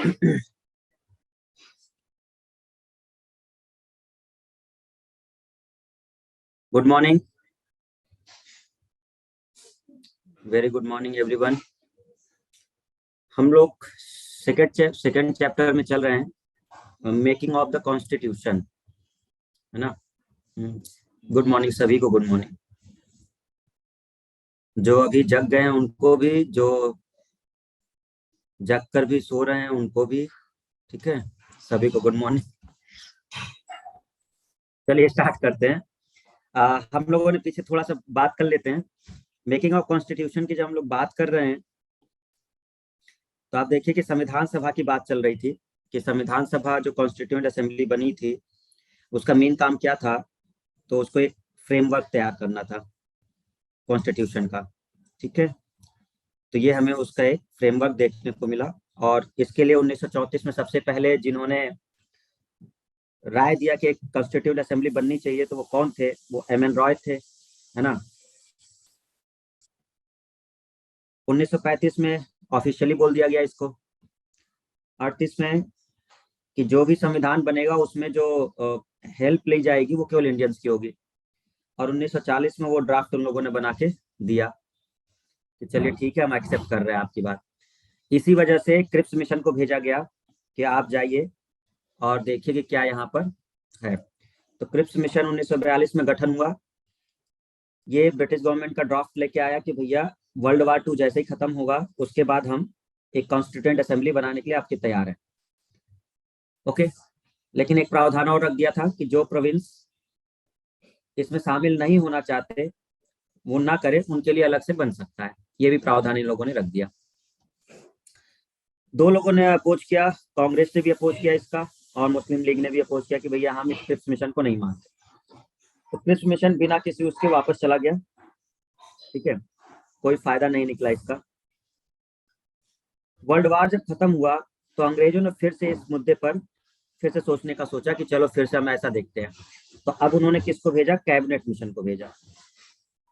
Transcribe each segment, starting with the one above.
Good morning, very good morning everyone. हम लोग second chapter में चल रहे हैं, मेकिंग ऑफ द कॉन्स्टिट्यूशन, है ना। गुड मॉर्निंग सभी को, गुड मॉर्निंग। जो अभी जग गए हैं उनको भी, जो जग कर भी सो रहे हैं उनको भी, ठीक है, सभी को गुड मॉर्निंग। चलिए स्टार्ट करते हैं। हम लोगों ने पीछे थोड़ा सा बात कर लेते हैं। मेकिंग ऑफ कॉन्स्टिट्यूशन की जब हम लोग बात कर रहे हैं तो आप देखिए कि संविधान सभा की बात चल रही थी कि संविधान सभा जो कॉन्स्टिट्यूएंट असेंबली बनी थी उसका मेन काम क्या था। तो उसको एक फ्रेमवर्क तैयार करना था कॉन्स्टिट्यूशन का, ठीक है। तो ये हमें उसका एक फ्रेमवर्क देखने को मिला और इसके लिए 1934 में सबसे पहले जिन्होंने राय दिया कि एक कॉन्स्टिट्यूएंट असेंबली बननी चाहिए तो वो कौन थे, वो एम.एन. रॉय थे, है ना। 1935 में ऑफिशियली बोल दिया गया इसको। 38 में कि जो भी संविधान बनेगा उसमें जो हेल्प ली जाएगी वो केवल इंडियंस की होगी। और 1940 में वो ड्राफ्ट उन लोगों ने बना के दिया कि चलिए ठीक है, हम एक्सेप्ट कर रहे हैं आपकी बात। इसी वजह से क्रिप्स मिशन को भेजा गया कि आप जाइए और देखिए कि क्या यहाँ पर है। तो क्रिप्स मिशन 1942 में गठन हुआ। ये ब्रिटिश गवर्नमेंट का ड्राफ्ट लेके आया कि भैया वर्ल्ड वार 2 जैसे ही खत्म होगा उसके बाद हम एक कॉन्स्टिट्यूएंट असेंबली बनाने के लिए आपके तैयार है, ओके। लेकिन एक प्रावधान और रख दिया था कि जो प्रोविंस इसमें शामिल नहीं होना चाहते वो ना करे, उनके लिए अलग से बन सकता है। ये भी प्रावधान इन लोगों ने रख दिया। दो लोगों ने अपोज किया, कांग्रेस ने भी अपोज किया इसका और मुस्लिम लीग ने भी अपोज किया कि भैया हम इस क्रिप्स मिशन को नहीं मानते। तो क्रिप्स मिशन बिना किसी उसके वापस चला गया, ठीक है, कोई फायदा नहीं निकला इसका। वर्ल्ड वार जब खत्म हुआ तो अंग्रेजों ने फिर से इस मुद्दे पर फिर से सोचने का सोचा कि चलो फिर से हम ऐसा देखते हैं। तो अब उन्होंने किसको भेजा, कैबिनेट मिशन को भेजा।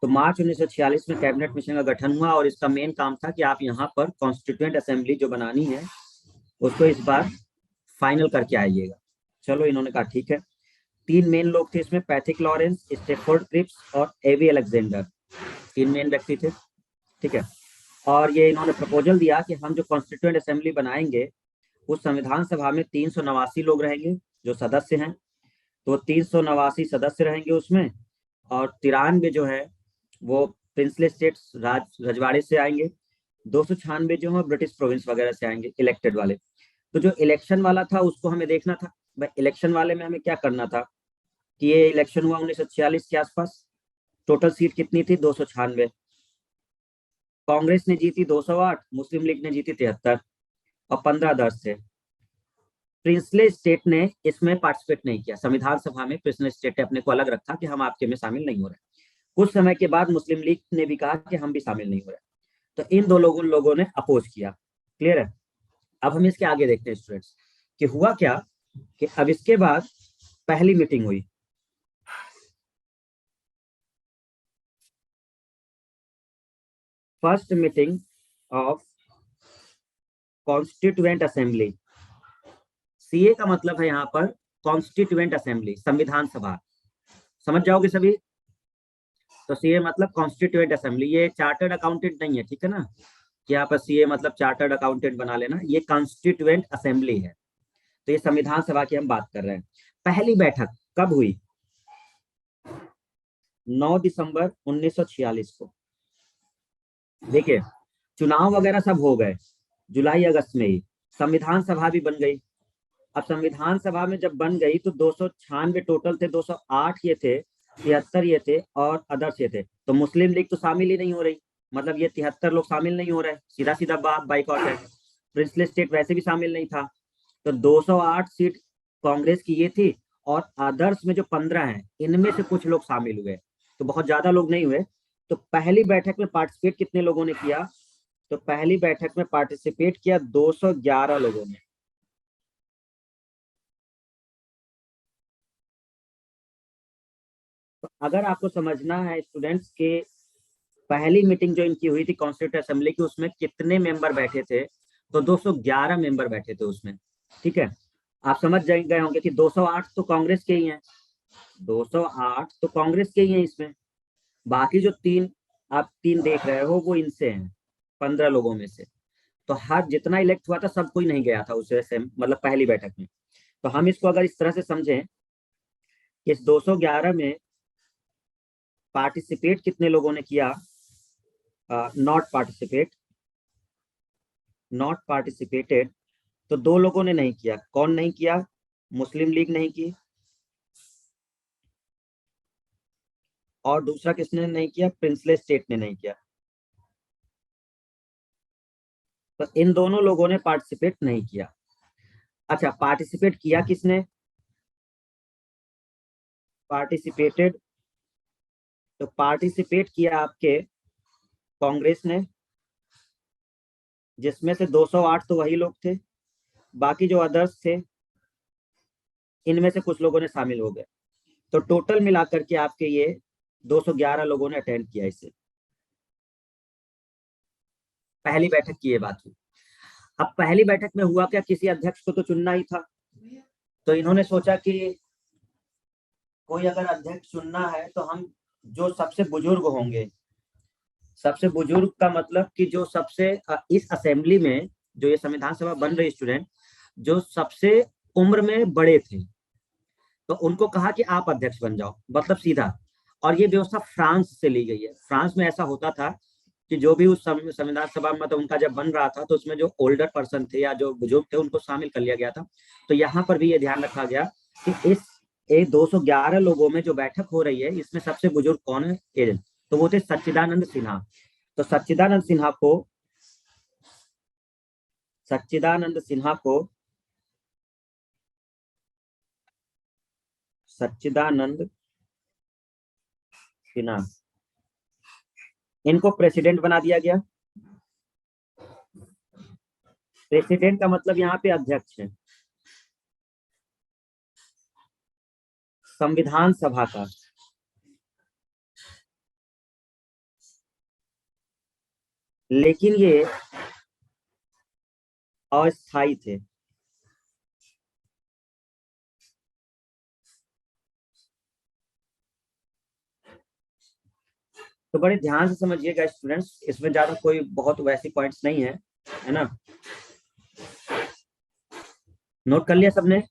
तो मार्च 1946 में कैबिनेट मिशन का गठन हुआ और इसका मेन काम था कि आप यहाँ पर कॉन्स्टिट्यूएंट असेंबली जो बनानी है उसको इस बार फाइनल करके आइएगा। चलो इन्होंने कहा ठीक है। 3 मेन लोग थे इसमें, पैथिक लॉरेंस, स्टेफोर्ड क्रिप्स और एवी अलेक्जेंडर, 3 मेन व्यक्ति थे, ठीक है। और ये इन्होंने प्रपोजल दिया कि हम जो कॉन्स्टिट्यूएंट असेंबली बनाएंगे उस संविधान सभा में 389 लोग रहेंगे जो सदस्य हैं। तो 389 सदस्य रहेंगे उसमें, और 93 जो है वो प्रिंसली स्टेट्स रजवाड़े से आएंगे, 296 जो है ब्रिटिश प्रोविंस वगैरह से आएंगे इलेक्टेड वाले। तो जो इलेक्शन वाला था उसको हमें देखना था। भाई इलेक्शन वाले में हमें क्या करना था कि ये इलेक्शन हुआ 1946 के आसपास। टोटल सीट कितनी थी, 296। कांग्रेस ने जीती 208, मुस्लिम लीग ने जीती 73 और 15 अदर्स थे। प्रिंसली स्टेट ने इसमें पार्टिसिपेट नहीं किया, संविधान सभा में प्रिंसली स्टेट ने अपने को अलग रखा कि हम आपके में शामिल नहीं हो रहे। कुछ समय के बाद मुस्लिम लीग ने भी कहा कि हम भी शामिल नहीं हो रहे। तो इन दो लोगों ने अपोज किया। क्लियर है। अब हम इसके आगे देखते हैं स्टूडेंट्स कि हुआ क्या कि अब इसके बाद पहली मीटिंग हुई। First meeting of constituent assembly. CA का मतलब है यहाँ पर कॉन्स्टिट्यूएंट असेंबली, संविधान सभा, समझ जाओगे सभी। तो सीए मतलब कॉन्स्टिट्यूएंट असेंबली, ये चार्टर्ड अकाउंटेंट नहीं है, ठीक है ना, कि यहाँ पर सीए मतलब चार्टर्ड अकाउंटेंट बना लेना। ये कॉन्स्टिट्यूएंट असेंबली है। तो ये संविधान सभा की हम बात कर रहे हैं। पहली बैठक कब हुई, 9 दिसंबर 1946 को। देखिए चुनाव वगैरह सब हो गए जुलाई अगस्त में ही, संविधान सभा भी बन गई। अब संविधान सभा में जब बन गई तो 296 टोटल थे, 208 ये थे, 73 ये थे और अदर्स ये थे। तो मुस्लिम लीग तो शामिल ही नहीं हो रही, मतलब ये 73 लोग शामिल नहीं हो रहे, सीधा सीधा बात बाइकआउट है। प्रिंसली स्टेट वैसे भी शामिल नहीं था। तो 208 सीट कांग्रेस की ये थी और अदर्स में जो 15 हैं इनमें से कुछ लोग शामिल हुए, तो बहुत ज्यादा लोग नहीं हुए। तो पहली बैठक में पार्टिसिपेट कितने लोगों ने किया, तो पहली बैठक में पार्टिसिपेट किया 211 लोगों ने। तो अगर आपको समझना है स्टूडेंट्स के पहली मीटिंग जो इनकी हुई थी कॉन्स्टिट्यूएंट असेंबली की, उसमें कितने मेंबर बैठे थे, तो 211 मेंबर बैठे थे उसमें। ठीक है, आप समझ गए होंगे कि 208 तो कांग्रेस के ही हैं, 208 तो कांग्रेस के ही हैं इसमें। बाकी जो तीन आप तीन देख रहे हो वो इनसे हैं, 15 लोगों में से। तो हर जितना इलेक्ट हुआ था सब कोई नहीं गया था उससे मतलब पहली बैठक में। तो हम इसको अगर इस तरह से समझें कि इस 211 में पार्टिसिपेट कितने लोगों ने किया, नॉट पार्टिसिपेटेड, तो दो लोगों ने नहीं किया। कौन नहीं किया? मुस्लिम लीग नहीं की, और दूसरा किसने नहीं किया? प्रिंसले स्टेट ने नहीं किया। तो इन दोनों लोगों ने पार्टिसिपेट नहीं किया। अच्छा, पार्टिसिपेट किया किसने? पार्टिसिपेटेड, तो पार्टिसिपेट किया आपके कांग्रेस ने, जिसमें से 208 तो वही लोग थे, बाकी जो अदर्स थे इनमें से कुछ लोगों ने शामिल हो गए। तो टोटल मिलाकर के आपके ये 211 लोगों ने अटेंड किया इसे। पहली बैठक की ये बात हुई। अब पहली बैठक में हुआ क्या, किसी अध्यक्ष को तो चुनना ही था। तो इन्होंने सोचा कि कोई अगर अध्यक्ष चुनना है तो हम जो सबसे बुजुर्ग होंगे, सबसे बुजुर्ग का मतलब कि जो सबसे इस असेंबली में जो ये संविधान सभा बन रही स्टूडेंट, जो सबसे उम्र में बड़े थे, तो उनको कहा कि आप अध्यक्ष बन जाओ, मतलब सीधा। और ये व्यवस्था फ्रांस से ली गई है। फ्रांस में ऐसा होता था कि जो भी उस संविधान सभा मतलब उनका जब बन रहा था तो उसमें जो ओल्डर पर्सन थे या जो बुजुर्ग थे उनको शामिल कर लिया गया था। तो यहाँ पर भी ये ध्यान रखा गया कि इस 211 लोगों में जो बैठक हो रही है इसमें सबसे बुजुर्ग कौन है, एजेंट, तो वो थे सच्चिदानंद सिन्हा। तो सच्चिदानंद सिन्हा इनको प्रेसिडेंट बना दिया गया। प्रेसिडेंट का मतलब यहाँ पे अध्यक्ष है संविधान सभा का। लेकिन ये अस्थायी थे। तो बड़े ध्यान से समझिएगा स्टूडेंट्स, इसमें ज्यादा कोई बहुत वैसी पॉइंट्स नहीं है ना। नोट कर लिया सबने?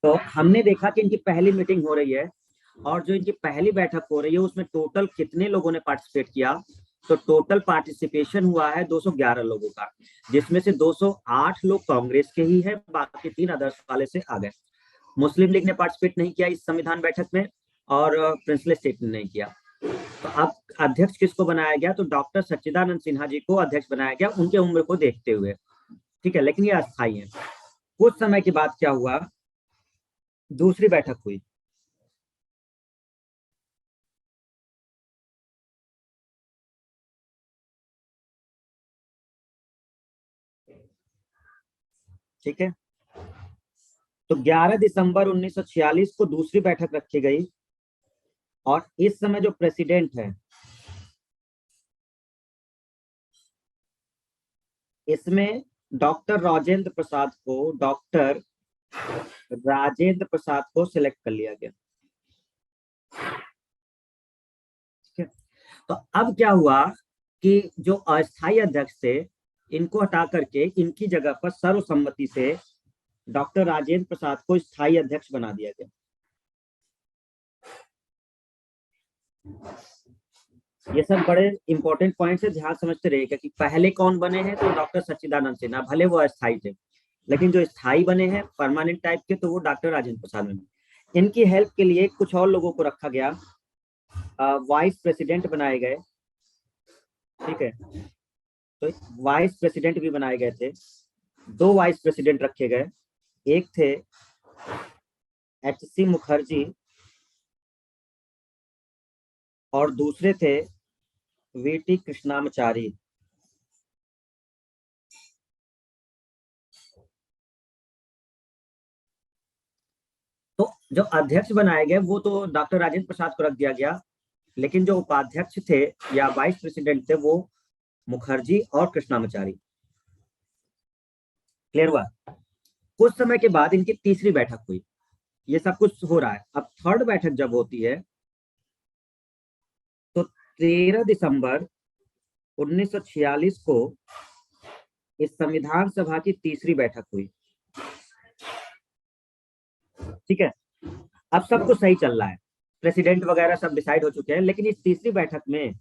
तो हमने देखा कि इनकी पहली मीटिंग हो रही है, और जो इनकी पहली बैठक हो रही है उसमें टोटल कितने लोगों ने पार्टिसिपेट किया? तो टोटल पार्टिसिपेशन हुआ है 211 लोगों का, जिसमें से 208 लोग कांग्रेस के ही है, बाकी 3 अदर्स वाले से आ गए। मुस्लिम लीग ने पार्टिसिपेट नहीं किया इस संविधान बैठक में, और प्रिंसले स्टेट ने नहीं किया। तो अब अध्यक्ष किसको बनाया गया? तो डॉक्टर सच्चिदानंद सिन्हा जी को अध्यक्ष बनाया गया, उनके उम्र को देखते हुए। ठीक है, लेकिन ये अस्थायी है। कुछ समय के बाद क्या हुआ, दूसरी बैठक हुई। ठीक है, तो 11 दिसंबर 1946 को दूसरी बैठक रखी गई, और इस समय जो प्रेसिडेंट है इसमें डॉक्टर राजेंद्र प्रसाद को सिलेक्ट कर लिया गया। ठीक है, तो अब क्या हुआ कि जो अस्थायी अध्यक्ष थे इनको हटा करके इनकी जगह पर सर्वसम्मति से डॉक्टर राजेंद्र प्रसाद को स्थायी अध्यक्ष बना दिया गया। ये सब बड़े इंपॉर्टेंट पॉइंट्स है, ध्यान समझते रहिएगा कि पहले कौन बने हैं, तो डॉक्टर सच्चिदानंद सिन्हा, भले वो अस्थायी थे, लेकिन जो स्थायी बने हैं परमानेंट टाइप के, तो वो डॉक्टर राजेंद्र प्रसाद बने। इनकी हेल्प के लिए कुछ और लोगों को रखा गया, वाइस प्रेसिडेंट बनाए गए। ठीक है, तो वाइस प्रेसिडेंट भी बनाए गए थे। 2 वाइस प्रेसिडेंट रखे गए, एक थे HC मुखर्जी और दूसरे थे VT कृष्णामचारी। तो जो अध्यक्ष बनाए गए वो तो डॉक्टर राजेंद्र प्रसाद को रख दिया गया, लेकिन जो उपाध्यक्ष थे या वाइस प्रेसिडेंट थे वो मुखर्जी और कृष्णामाचारी। क्लियर हुआ? कुछ समय के बाद इनकी तीसरी बैठक हुई। ये सब कुछ हो रहा है। अब थर्ड बैठक जब होती है तो 13 दिसंबर 1946 को इस संविधान सभा की तीसरी बैठक हुई। ठीक है, अब सब कुछ सही चल रहा है, प्रेसिडेंट वगैरह सब डिसाइड हो चुके हैं, लेकिन इस तीसरी बैठक में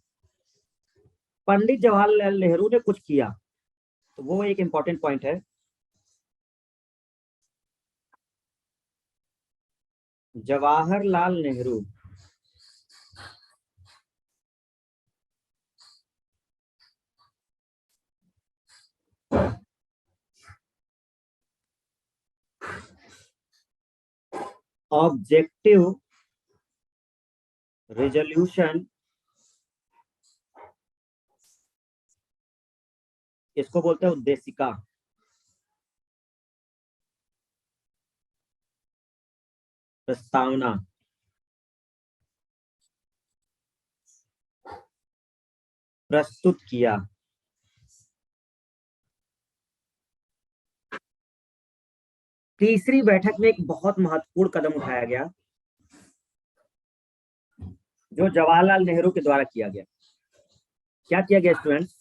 पंडित जवाहरलाल नेहरू ने कुछ किया। तो वो एक इंपॉर्टेंट पॉइंट है। जवाहरलाल नेहरू ऑब्जेक्टिव रेजोल्यूशन, इसको बोलते हैं उद्देशिका, प्रस्तावना, प्रस्तुत किया। तीसरी बैठक में एक बहुत महत्वपूर्ण कदम उठाया गया जो जवाहरलाल नेहरू के द्वारा किया गया। क्या किया गया स्टूडेंट्स?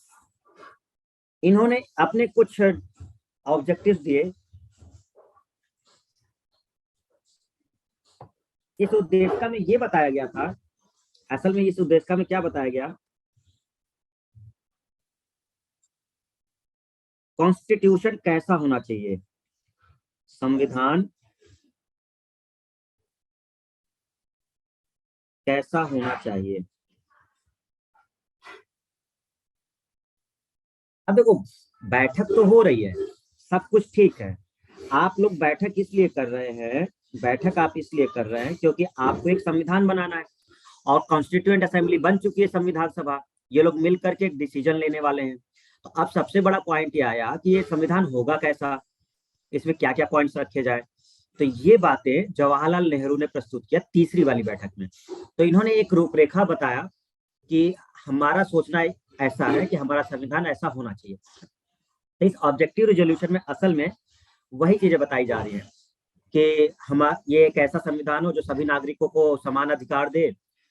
इन्होंने अपने कुछ ऑब्जेक्टिव्स दिए। इस उद्देशिका में ये बताया गया था, असल में इस उद्देशिका में क्या बताया गया, कॉन्स्टिट्यूशन कैसा होना चाहिए, संविधान कैसा होना चाहिए। अब देखो, बैठक तो हो रही है, सब कुछ ठीक है। आप लोग बैठक इसलिए कर रहे हैं, बैठक आप इसलिए कर रहे हैं क्योंकि आपको एक संविधान बनाना है और कॉन्स्टिट्यूएंट असेंबली बन चुकी है संविधान सभा। ये लोग मिल करके एक डिसीजन लेने वाले हैं। तो अब सबसे बड़ा पॉइंट ये आया कि ये संविधान होगा कैसा, इसमें क्या क्या पॉइंट्स रखे जाए। तो ये बातें जवाहरलाल नेहरू ने प्रस्तुत किया तीसरी वाली बैठक में। तो इन्होंने एक रूपरेखा बताया कि हमारा सोचना ऐसा है कि हमारा संविधान ऐसा होना चाहिए। तो इस ऑब्जेक्टिव रेजोल्यूशन में असल में वही चीजें बताई जा रही है कि हम ये एक ऐसा संविधान हो जो सभी नागरिकों को समान अधिकार दे,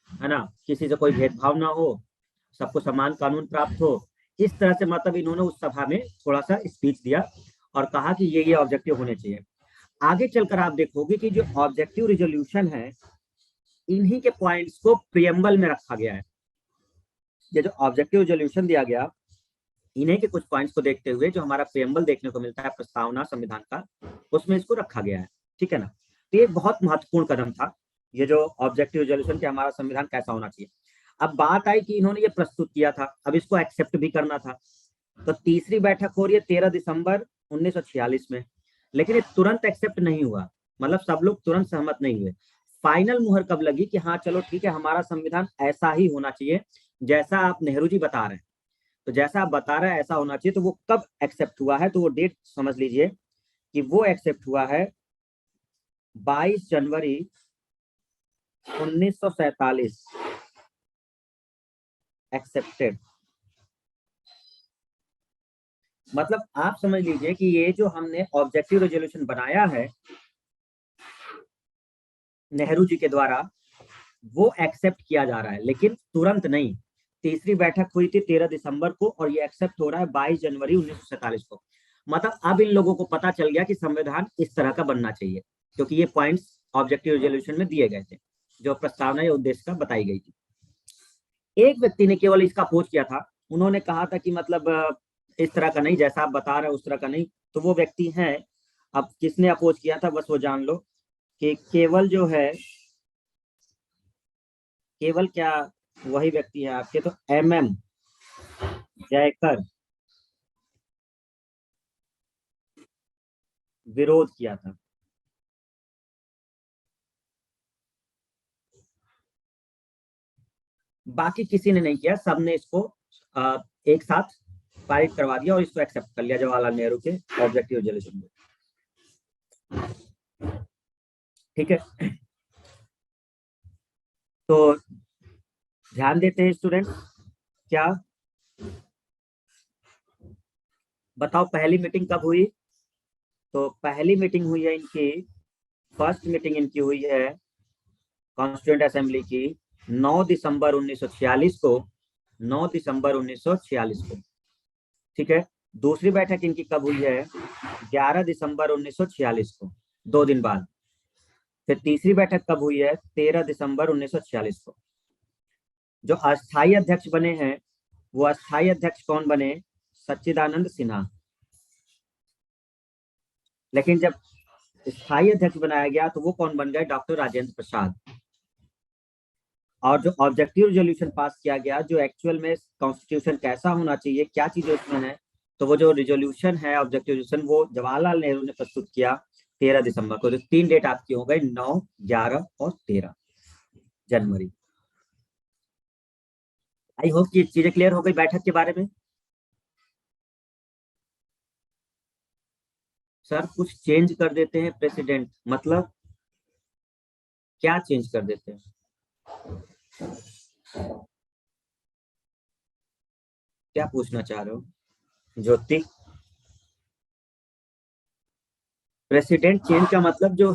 है ना, किसी से कोई भेदभाव ना हो, सबको समान कानून प्राप्त हो। इस तरह से मतलब इन्होंने उस सभा में थोड़ा सा स्पीच दिया और कहा कि ये ऑब्जेक्टिव होने चाहिए। आगे चलकर आप देखोगे कि जो ऑब्जेक्टिव रिजोल्यूशन है, इन्हीं के पॉइंट्स को प्रियम्बल में रखा गया है। ये जो ऑब्जेक्टिव रिजोल्यूशन दिया गया, इन्हीं के कुछ पॉइंट्स को देखते हुए जो हमारा प्रियम्बल देखने को मिलता है प्रस्तावना संविधान का, उसमें इसको रखा गया है। ठीक है ना? तो ये बहुत महत्वपूर्ण कदम था, ये जो ऑब्जेक्टिव रिजोल्यूशन कि हमारा संविधान कैसा होना चाहिए। अब बात आई कि इन्होंने ये प्रस्तुत किया था, अब इसको एक्सेप्ट भी करना था। तो तीसरी बैठक हो रही है 13 दिसंबर 1946 में, लेकिन ये तुरंत एक्सेप्ट नहीं हुआ, मतलब सब लोग तुरंत सहमत नहीं हुए। फाइनल मुहर कब लगी कि हाँ चलो ठीक है, हमारा संविधान ऐसा ही होना चाहिए जैसा आप नेहरू जी बता रहे हैं। तो जैसा आप बता रहे हैं ऐसा होना चाहिए, तो वो कब एक्सेप्ट हुआ है, तो वो डेट समझ लीजिए कि वो एक्सेप्ट हुआ है 22 जनवरी 1947, एक्सेप्टेड। मतलब आप समझ लीजिए कि ये जो हमने ऑब्जेक्टिव रेजोल्यूशन बनाया है नेहरू जी के द्वारा, वो एक्सेप्ट किया जा रहा है, लेकिन तुरंत नहीं। तीसरी बैठक हुई थी 13 दिसंबर को और ये एक्सेप्ट हो रहा है 22 जनवरी 1947 को। मतलब अब इन लोगों को पता चल गया कि संविधान इस तरह का बनना चाहिए, क्योंकि ये पॉइंट्स ऑब्जेक्टिव रेजोल्यूशन में दिए गए थे, जो प्रस्तावना या उद्देश्य का बताई गई थी। एक व्यक्ति ने केवल इसका अपोज किया था। उन्होंने कहा था कि मतलब इस तरह का नहीं, जैसा आप बता रहे हैं उस तरह का नहीं। तो वो व्यक्ति है, अब किसने अपोज किया था बस वो जान लो, कि केवल जो है, केवल क्या, वही व्यक्ति है आपके, तो MM जयकर विरोध किया था। बाकी किसी ने नहीं किया, सबने इसको एक साथ पारित करवा दिया और इसको एक्सेप्ट कर लिया जवाहरलाल नेहरू के ऑब्जेक्टिव रेजोल्यूशन में। ठीक है, तो ध्यान देते हैं स्टूडेंट, क्या बताओ पहली मीटिंग कब हुई? तो पहली मीटिंग हुई है इनकी, फर्स्ट मीटिंग इनकी हुई है कॉन्स्टिट्यूएंट असेंबली की 9 दिसंबर 1946 को, 9 दिसंबर 1946 को। ठीक है। दूसरी बैठक इनकी कब हुई है? 11 दिसंबर 1946 को, 2 दिन बाद। फिर तीसरी बैठक कब हुई है? 13 दिसंबर 1946 को। जो अस्थाई अध्यक्ष बने हैं, वो अस्थाई अध्यक्ष कौन बने? सच्चिदानंद सिन्हा। लेकिन जब स्थायी अध्यक्ष बनाया गया तो वो कौन बन गए? डॉक्टर राजेंद्र प्रसाद। और जो ऑब्जेक्टिव रेजोल्यूशन पास किया गया, जो एक्चुअल में कॉन्स्टिट्यूशन कैसा होना चाहिए, क्या चीजें उसमें है, तो वो जो रिजोल्यूशन है, ऑब्जेक्टिव रेजोल्यूशन, वो जवाहरलाल नेहरू ने प्रस्तुत किया 13 दिसंबर को। तो 3 डेट आपकी हो गई, 9, 11 और 13 जनवरी। आई होप कि चीजें क्लियर हो गई बैठक के बारे में। सर कुछ चेंज कर देते हैं प्रेसिडेंट, मतलब क्या चेंज कर देते हैं? क्या पूछना चाह रहे हो ज्योति? प्रेसिडेंट चेंज का मतलब जो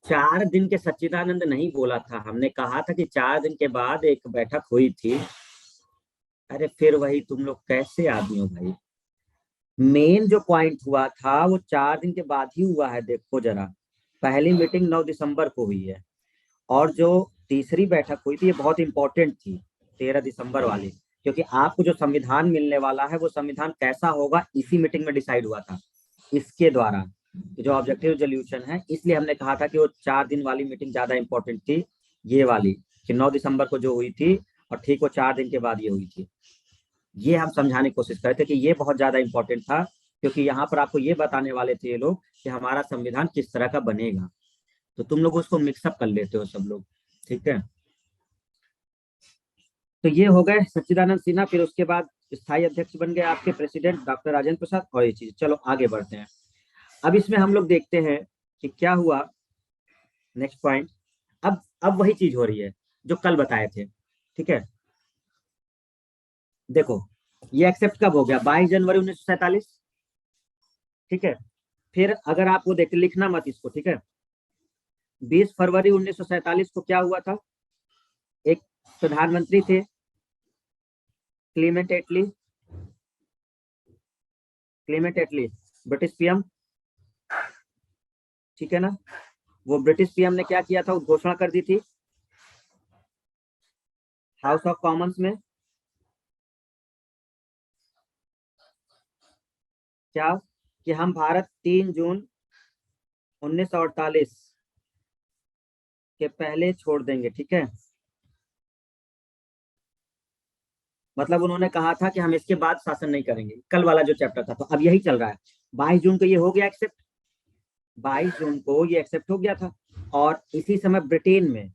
4 दिन के सच्चिदानंद नहीं बोला था, हमने कहा था कि 4 दिन के बाद एक बैठक हुई थी। अरे फिर वही, तुम लोग कैसे आदमी हो भाई। मेन जो पॉइंट हुआ था वो 4 दिन के बाद ही हुआ है, देखो जरा। पहली मीटिंग 9 दिसंबर को हुई है, और जो तीसरी बैठक हुई थी ये बहुत इंपॉर्टेंट थी, 13 दिसंबर वाली। क्योंकि आपको जो संविधान मिलने वाला है वो संविधान कैसा होगा, इसी मीटिंग में डिसाइड हुआ था, इसके द्वारा, जो ऑब्जेक्टिव रेजोल्यूशन है। इसलिए हमने कहा था कि वो 4 दिन वाली मीटिंग ज्यादा इंपॉर्टेंट थी, ये वाली, कि 9 दिसंबर को जो हुई थी, और ठीक वो 4 दिन के बाद ये हुई थी। ये हम समझाने की कोशिश कर रहे थे कि ये बहुत ज्यादा इंपॉर्टेंट था, क्योंकि यहाँ पर आपको ये बताने वाले थे ये लोग कि हमारा संविधान किस तरह का बनेगा। तो तुम लोग उसको मिक्सअप कर लेते हो सब लोग, ठीक है। तो ये हो गए सच्चिदानंद सिन्हा। फिर उसके बाद स्थायी अध्यक्ष बन गए आपके प्रेसिडेंट डॉक्टर राजेंद्र प्रसाद, और ये चीज। चलो आगे बढ़ते हैं। अब इसमें हम लोग देखते हैं कि क्या हुआ। Next point. अब वही चीज हो रही है जो कल बताए थे, ठीक है। देखो, ये एक्सेप्ट कब हो गया? 22 जनवरी 1947, ठीक है। फिर अगर आप वो देखते, लिखना मत इसको, ठीक है। 20 फरवरी 1947 को क्या हुआ था? एक प्रधानमंत्री थे, क्लीमेंट एटली, क्लीमेंट एटली, ब्रिटिश पीएम, ठीक है ना। वो ब्रिटिश पीएम ने क्या किया था, घोषणा कर दी थी हाउस ऑफ कॉमन्स में, क्या? कि हम भारत 3 जून 1948 के पहले छोड़ देंगे, ठीक है। मतलब उन्होंने कहा था कि हम इसके बाद शासन नहीं करेंगे, कल वाला जो चैप्टर था। तो अब यही चल रहा है। 22 जून को ये हो गया एक्सेप्ट, 22 जून को ये एक्सेप्ट हो गया था। और इसी समय ब्रिटेन में,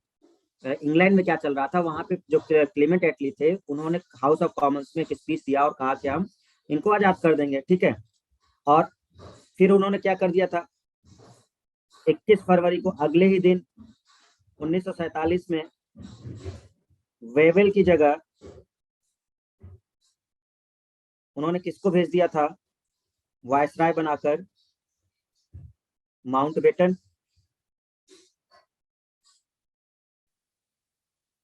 इंग्लैंड में क्या चल रहा था, वहां पे जो क्लेमेंट एटली थे, उन्होंने हाउस ऑफ कॉमन्स में एक स्पीच दिया और कहा कि हम इनको आजाद कर देंगे, ठीक है। और फिर उन्होंने क्या कर दिया था, 21 फरवरी को, अगले ही दिन 1947 में, वेवेल की जगह उन्होंने किसको भेज दिया था वायसराय बनाकर? माउंटबेटन,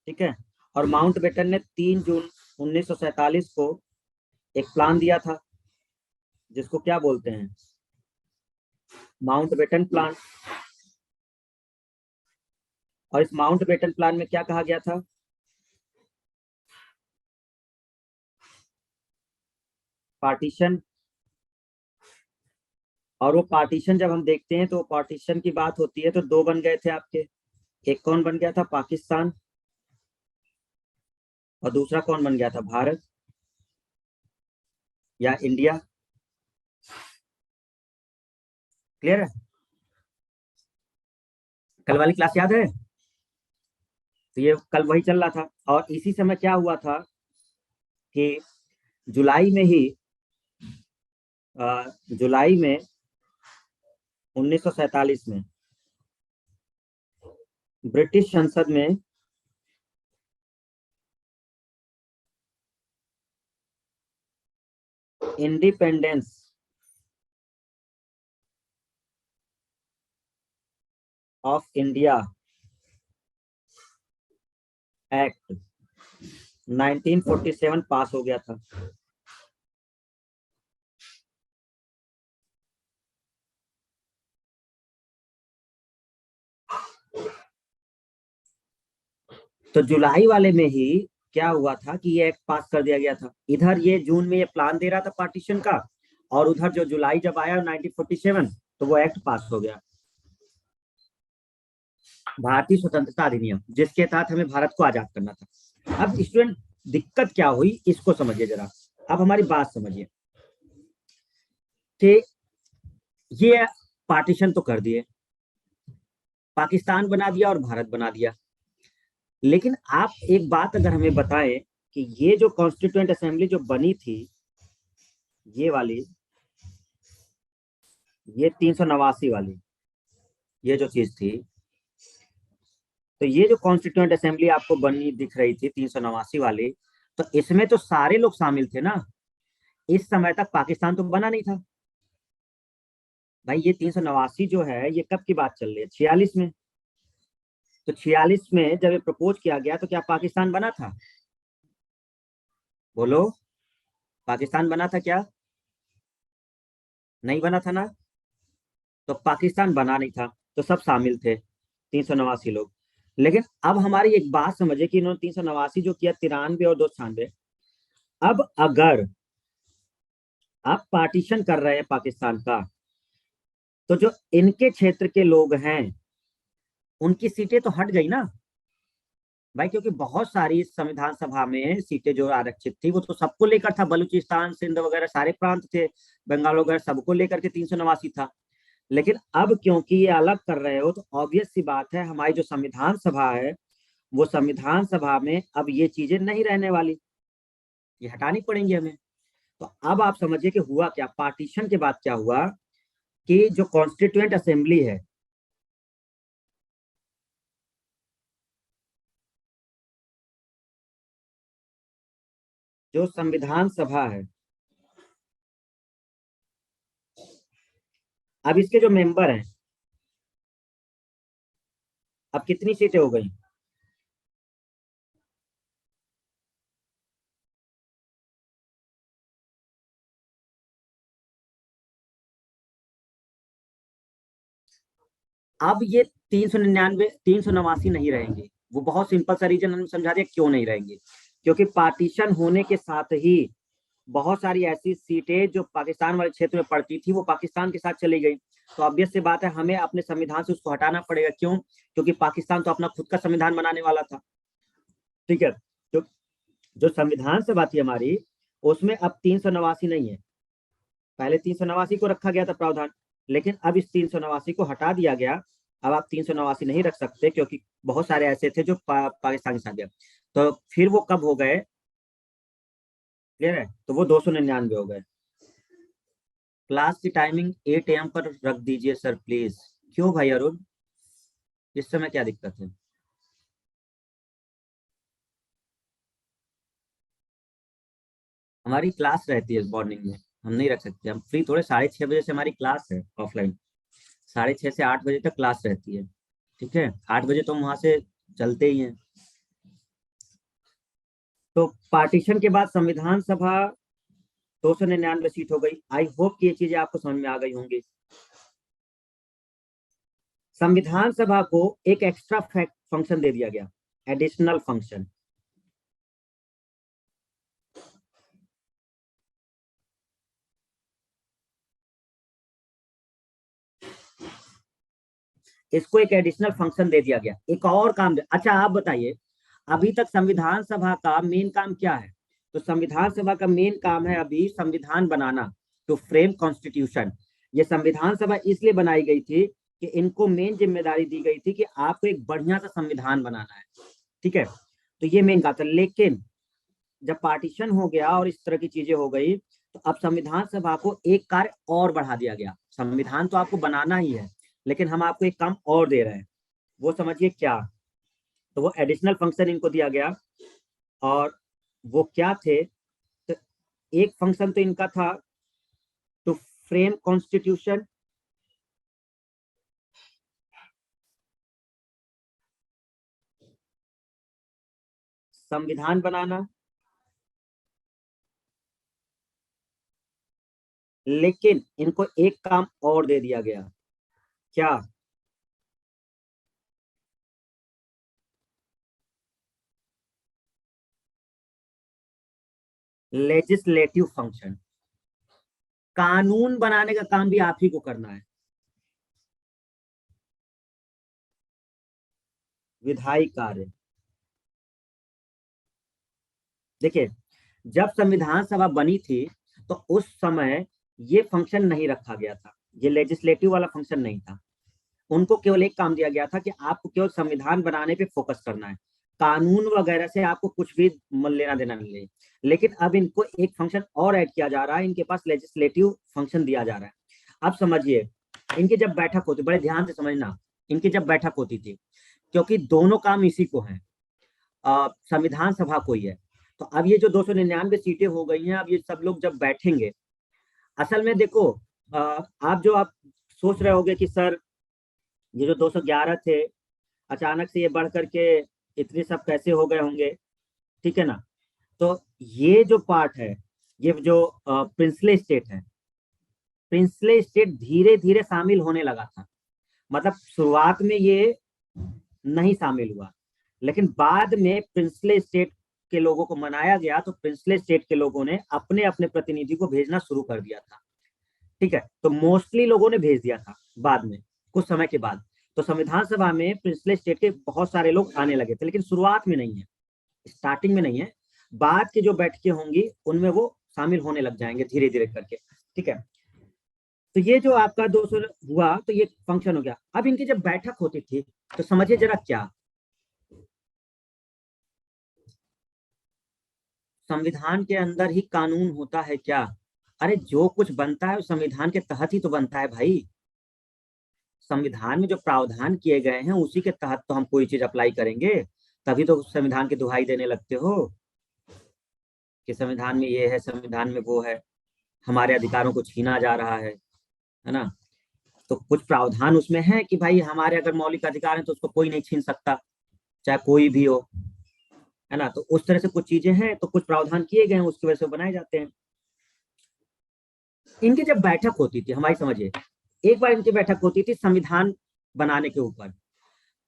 ठीक है। और माउंटबेटन ने 3 जून 1947 को एक प्लान दिया था, जिसको क्या बोलते हैं? Mountbatten plan. और इस माउंटबेटन प्लान में क्या कहा गया था? पार्टीशन। और वो पार्टीशन जब हम देखते हैं तो पार्टीशन की बात होती है तो दो बन गए थे आपके। एक कौन बन गया था? पाकिस्तान। और दूसरा कौन बन गया था? भारत या इंडिया। क्लियर है? कल वाली क्लास याद है? तो ये कल वही चल रहा था। और इसी समय क्या हुआ था कि जुलाई में ही, जुलाई में 1947 में ब्रिटिश संसद में इंडिपेंडेंस ऑफ इंडिया एक्ट 1947 पास हो गया था। तो जुलाई वाले में ही क्या हुआ था कि ये एक्ट पास कर दिया गया था। इधर ये जून में ये प्लान दे रहा था पार्टीशन का, और उधर जो जुलाई जब आया 1947 तो वो एक्ट पास हो गया, भारतीय स्वतंत्रता अधिनियम, जिसके तहत हमें भारत को आजाद करना था। अब स्टूडेंट दिक्कत क्या हुई इसको समझिए जरा। अब हमारी बात समझिए कि ये पार्टीशन तो कर दिए, पाकिस्तान बना दिया और भारत बना दिया, लेकिन आप एक बात अगर हमें बताएं कि ये जो कॉन्स्टिट्यूएंट असेंबली जो बनी थी, ये वाली, ये 389 वाली, ये जो चीज थी, तो ये जो कॉन्स्टिट्यूएंट असेंबली आपको बनी दिख रही थी 389 वाली, तो इसमें तो सारे लोग शामिल थे ना। इस समय तक पाकिस्तान तो बना नहीं था भाई। ये 389 जो है ये कब की बात चल रही है, 46 में। तो 46 में जब ये प्रपोज किया गया तो क्या पाकिस्तान बना था? बोलो, पाकिस्तान बना था क्या? नहीं बना था ना। तो पाकिस्तान बना नहीं था, तो सब शामिल थे 389 लोग। लेकिन अब हमारी एक बात समझे कि इन्होंने 389 जो किया, 93 और 296, अब अगर आप पार्टीशन कर रहे हैं पाकिस्तान का, तो जो इनके क्षेत्र के लोग हैं उनकी सीटें तो हट गई ना भाई, क्योंकि बहुत सारी संविधान सभा में सीटें जो आरक्षित थी वो तो सबको लेकर था, बलूचिस्तान, सिंध वगैरह सारे प्रांत थे, बंगाल वगैरह सबको लेकर के 389 था। लेकिन अब क्योंकि ये अलग कर रहे हो तो ऑब्वियस सी बात है, हमारी जो संविधान सभा है वो संविधान सभा में अब ये चीजें नहीं रहने वाली, ये हटानी पड़ेंगी हमें। तो अब आप समझिए कि हुआ क्या, पार्टीशन के बाद क्या हुआ कि जो कॉन्स्टिट्यूएंट असेंबली है, जो संविधान सभा है, अब इसके जो मेंबर हैं, अब कितनी सीटें हो गई? अब ये 399, 389 नहीं रहेंगे। वो बहुत सिंपल सा रीजन हमने समझा दिया क्यों नहीं रहेंगे, क्योंकि पार्टीशन होने के साथ ही बहुत सारी ऐसी सीटें जो पाकिस्तान वाले क्षेत्र में पड़ती थी वो पाकिस्तान के साथ चली गई। तो ऑब्वियस सी बात है हमें अपने संविधान से उसको हटाना पड़ेगा। क्यों? क्योंकि पाकिस्तान तो अपना खुद का संविधान बनाने वाला था। ठीक है, तो जो संविधान सभा थी हमारी, उसमें अब 389 नहीं है। पहले 389 को रखा गया था प्रावधान, लेकिन अब इस 389 को हटा दिया गया। अब आप 389 नहीं रख सकते क्योंकि बहुत सारे ऐसे थे जो पाकिस्तान के साथ गए। तो फिर वो कब हो गए, क्लियर है? तो वो 299 हो गए। क्लास की टाइमिंग 8 AM पर रख दीजिए सर प्लीज। क्यों भाई अरुण, इस समय क्या दिक्कत है? हमारी क्लास रहती है मॉर्निंग में, हम नहीं रख सकते, हम फ्री थोड़े। 6:30 बजे से हमारी क्लास है ऑफलाइन, 6:30 से 8 बजे तक क्लास रहती है। ठीक है, 8 बजे तो हम वहां से चलते ही हैं। तो पार्टीशन के बाद संविधान सभा 299 सीट हो गई। आई होप कि ये चीजें आपको समझ में आ गई होंगी। संविधान सभा को एक एक्स्ट्रा फंक्शन दे दिया गया, एडिशनल फंक्शन। इसको एक एडिशनल फंक्शन दे दिया गया, एक और काम अच्छा आप बताइए, अभी तक संविधान सभा का मेन काम क्या है? तो संविधान सभा का मेन काम है अभी संविधान बनाना, टू फ्रेम कॉन्स्टिट्यूशन। ये संविधान सभा इसलिए बनाई गई थी कि इनको मेन जिम्मेदारी दी गई थी कि आपको एक बढ़िया सा संविधान बनाना है। ठीक है, तो ये मेन काम था। लेकिन जब पार्टीशन हो गया और इस तरह की चीजें हो गई, तो अब संविधान सभा को एक कार्य और बढ़ा दिया गया। संविधान तो आपको बनाना ही है, लेकिन हम आपको एक काम और दे रहे हैं। वो समझिए क्या। तो वो एडिशनल फंक्शन इनको दिया गया, और वो क्या थे, तो एक फंक्शन तो इनका था टू फ्रेम कॉन्स्टिट्यूशन, संविधान बनाना, लेकिन इनको एक काम और दे दिया गया। क्या? Legislative function. कानून बनाने का काम भी आप ही को करना है। विधायी कार्य। देखिए, जब संविधान सभा बनी थी तो उस समय ये फंक्शन नहीं रखा गया था, ये लेजिस्लेटिव वाला फंक्शन नहीं था। उनको केवल एक काम दिया गया था कि आपको केवल संविधान बनाने पे फोकस करना है, कानून वगैरह से आपको कुछ भी लेना देना नहीं है। लेकिन अब इनको एक फंक्शन और ऐड किया जा रहा है, इनके पास लेजिस्लेटिव फंक्शन दिया जा रहा है। अब समझिए, इनकी जब बैठक होती, बड़े ध्यान से समझना, इनकी जब बैठक होती थी, क्योंकि दोनों काम इसी को है, संविधान सभा को ही है। तो अब ये जो 299 सीटें हो गई हैं, अब ये सब लोग जब बैठेंगे, असल में देखो, आप सोच रहे होगे कि सर ये जो 211 थे, अचानक से ये बढ़ करके इतने सब कैसे हो गए होंगे, ठीक है ना। तो ये जो पार्ट है, ये जो प्रिंसले स्टेट है, प्रिंसले स्टेट धीरे धीरे शामिल होने लगा था। मतलब शुरुआत में ये नहीं शामिल हुआ, लेकिन बाद में प्रिंसले स्टेट के लोगों को मनाया गया, तो प्रिंसले स्टेट के लोगों ने अपने अपने प्रतिनिधि को भेजना शुरू कर दिया था। ठीक है, तो मोस्टली लोगों ने भेज दिया था बाद में, कुछ समय के बाद। तो संविधान सभा में प्रिंसले स्टेट के बहुत सारे लोग आने लगे थे, लेकिन शुरुआत में नहीं है, स्टार्टिंग में नहीं है। बाद की जो बैठकें होंगी उनमें वो शामिल होने लग जाएंगे धीरे धीरे करके। ठीक है, तो ये जो आपका 200 हुआ, तो ये फंक्शन हो गया। अब इनकी जब बैठक होती थी, तो समझिए जरा क्या, संविधान के अंदर ही कानून होता है क्या? अरे जो कुछ बनता है वो संविधान के तहत ही तो बनता है भाई। संविधान में जो प्रावधान किए गए हैं उसी के तहत तो हम कोई चीज अप्लाई करेंगे। तभी तो संविधान की दुहाई देने लगते हो कि संविधान में ये है, संविधान में वो है, हमारे अधिकारों को छीना जा रहा है ना। तो कुछ प्रावधान उसमें है कि भाई हमारे अगर मौलिक अधिकार हैं तो उसको कोई नहीं छीन सकता, चाहे कोई भी हो, है ना। तो उस तरह से कुछ चीजें हैं, तो कुछ प्रावधान किए गए हैं, उसकी वजह से बनाए जाते हैं। इनकी जब बैठक होती थी, हमारी समझिए, एक बार इनकी बैठक होती थी संविधान बनाने के ऊपर।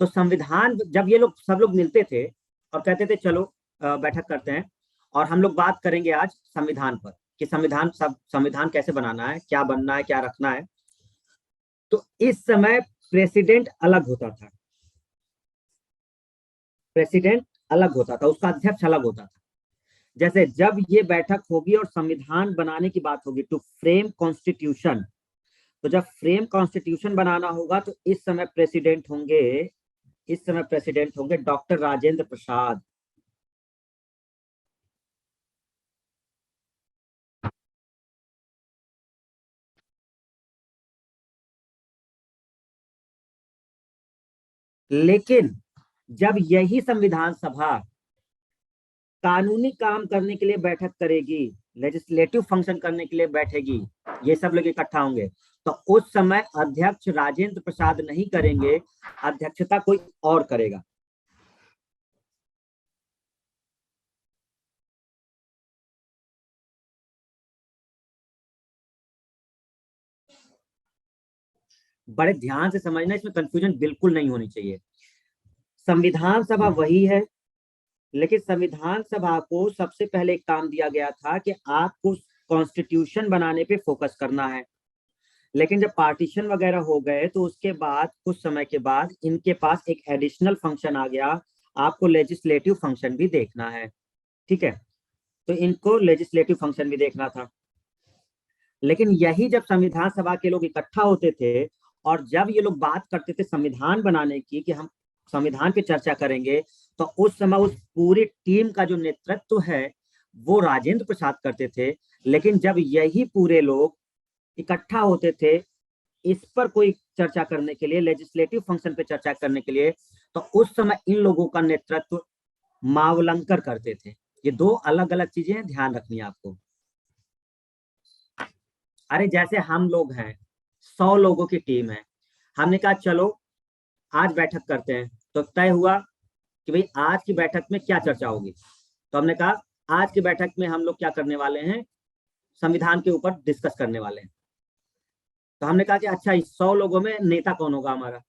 तो संविधान, जब ये लोग सब लोग मिलते थे और कहते थे चलो बैठक करते हैं और हम लोग बात करेंगे आज संविधान पर, कि संविधान कैसे बनाना है, क्या बनना है, क्या रखना है। तो इस समय प्रेसिडेंट अलग होता था, प्रेसिडेंट अलग होता था, उसका अध्यक्ष अलग होता था। जैसे जब ये बैठक होगी और संविधान बनाने की बात होगी, टू फ्रेम कॉन्स्टिट्यूशन, तो जब फ्रेम कॉन्स्टिट्यूशन बनाना होगा तो इस समय प्रेसिडेंट होंगे डॉक्टर राजेंद्र प्रसाद। लेकिन जब यही संविधान सभा कानूनी काम करने के लिए बैठक करेगी, लेजिस्लेटिव फंक्शन करने के लिए बैठेगी, ये सब लोग इकट्ठा होंगे, तो उस समय अध्यक्ष राजेंद्र प्रसाद नहीं करेंगे, अध्यक्षता कोई और करेगा। बड़े ध्यान से समझना, इसमें कंफ्यूजन बिल्कुल नहीं होनी चाहिए। संविधान सभा वही है, लेकिन संविधान सभा को सबसे पहले एक काम दिया गया था कि आपको कॉन्स्टिट्यूशन बनाने पे फोकस करना है। लेकिन जब पार्टीशन वगैरह हो गए तो उसके बाद कुछ समय के बाद इनके पास एक एडिशनल फंक्शन आ गया, आपको लेजिस्लेटिव फंक्शन भी देखना है। ठीक है, तो इनको लेजिस्लेटिव फंक्शन भी देखना था। लेकिन यही जब संविधान सभा के लोग इकट्ठा होते थे और जब ये लोग बात करते थे संविधान बनाने की कि हम संविधान पे चर्चा करेंगे, तो उस समय उस पूरी टीम का जो नेतृत्व है वो राजेंद्र प्रसाद करते थे। लेकिन जब यही पूरे लोग इकट्ठा होते थे इस पर कोई चर्चा करने के लिए, लेजिस्लेटिव फंक्शन पे चर्चा करने के लिए, तो उस समय इन लोगों का नेतृत्व मावलंकर करते थे। ये दो अलग अलग चीजें हैं, ध्यान रखनी है आपको। अरे जैसे हम लोग हैं, 100 लोगों की टीम है, हमने कहा चलो आज बैठक करते हैं, तो तय हुआ कि भाई आज की बैठक में क्या चर्चा होगी। तो हमने कहा आज की बैठक में हम लोग क्या करने वाले हैं, संविधान के ऊपर डिस्कस करने वाले हैं। तो हमने कहा कि अच्छा, इस 100 लोगों में नेता कौन होगा हमारा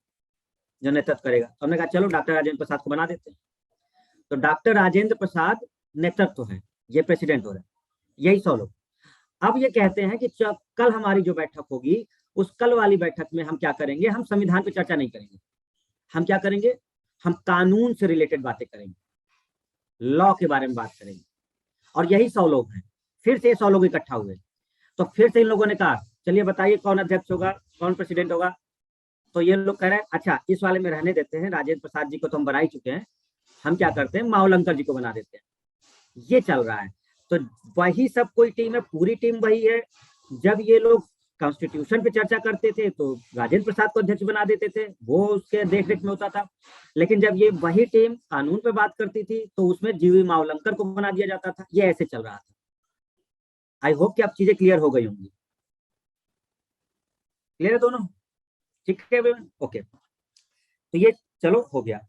जो नेतृत्व करेगा। तो हमने कहा चलो डॉक्टर राजेंद्र प्रसाद को बना देते हैं। तो डॉक्टर राजेंद्र प्रसाद नेतृत्व है, ये प्रेसिडेंट हो रहे हैं, यही 100 लोग। अब ये कहते हैं कि कल हमारी जो बैठक होगी, उस कल वाली बैठक में हम क्या करेंगे, हम संविधान पर चर्चा नहीं करेंगे, हम क्या करेंगे, हम कानून से रिलेटेड बातें करेंगे, लॉ के बारे में बात करेंगे। और यही 100 लोग हैं। फिर से 100 लोग इकट्ठा हुए, तो फिर से इन लोगों ने कहा चलिए बताइए कौन अध्यक्ष होगा, कौन प्रेसिडेंट होगा। तो ये लोग कह रहे हैं अच्छा इस वाले में रहने देते हैं, राजेंद्र प्रसाद जी को तो हम बना ही चुके हैं, हम क्या करते हैं मावलंकर जी को बना देते हैं। ये चल रहा है। तो वही सब कोई टीम है, पूरी टीम वही है। जब ये लोग कॉन्स्टिट्यूशन पे चर्चा करते थे तो राजेंद्र प्रसाद को अध्यक्ष बना देते थे, वो उसके देख रेख में होता था। लेकिन जब ये वही टीम कानून पे बात करती थी तो उसमें जीवी मावलंकर को बना दिया जाता था। ये ऐसे चल रहा था। आई होप कि अब चीजें क्लियर हो गई होंगी। क्लियर है दोनों? ठीक है ओके। तो ये चलो हो गया।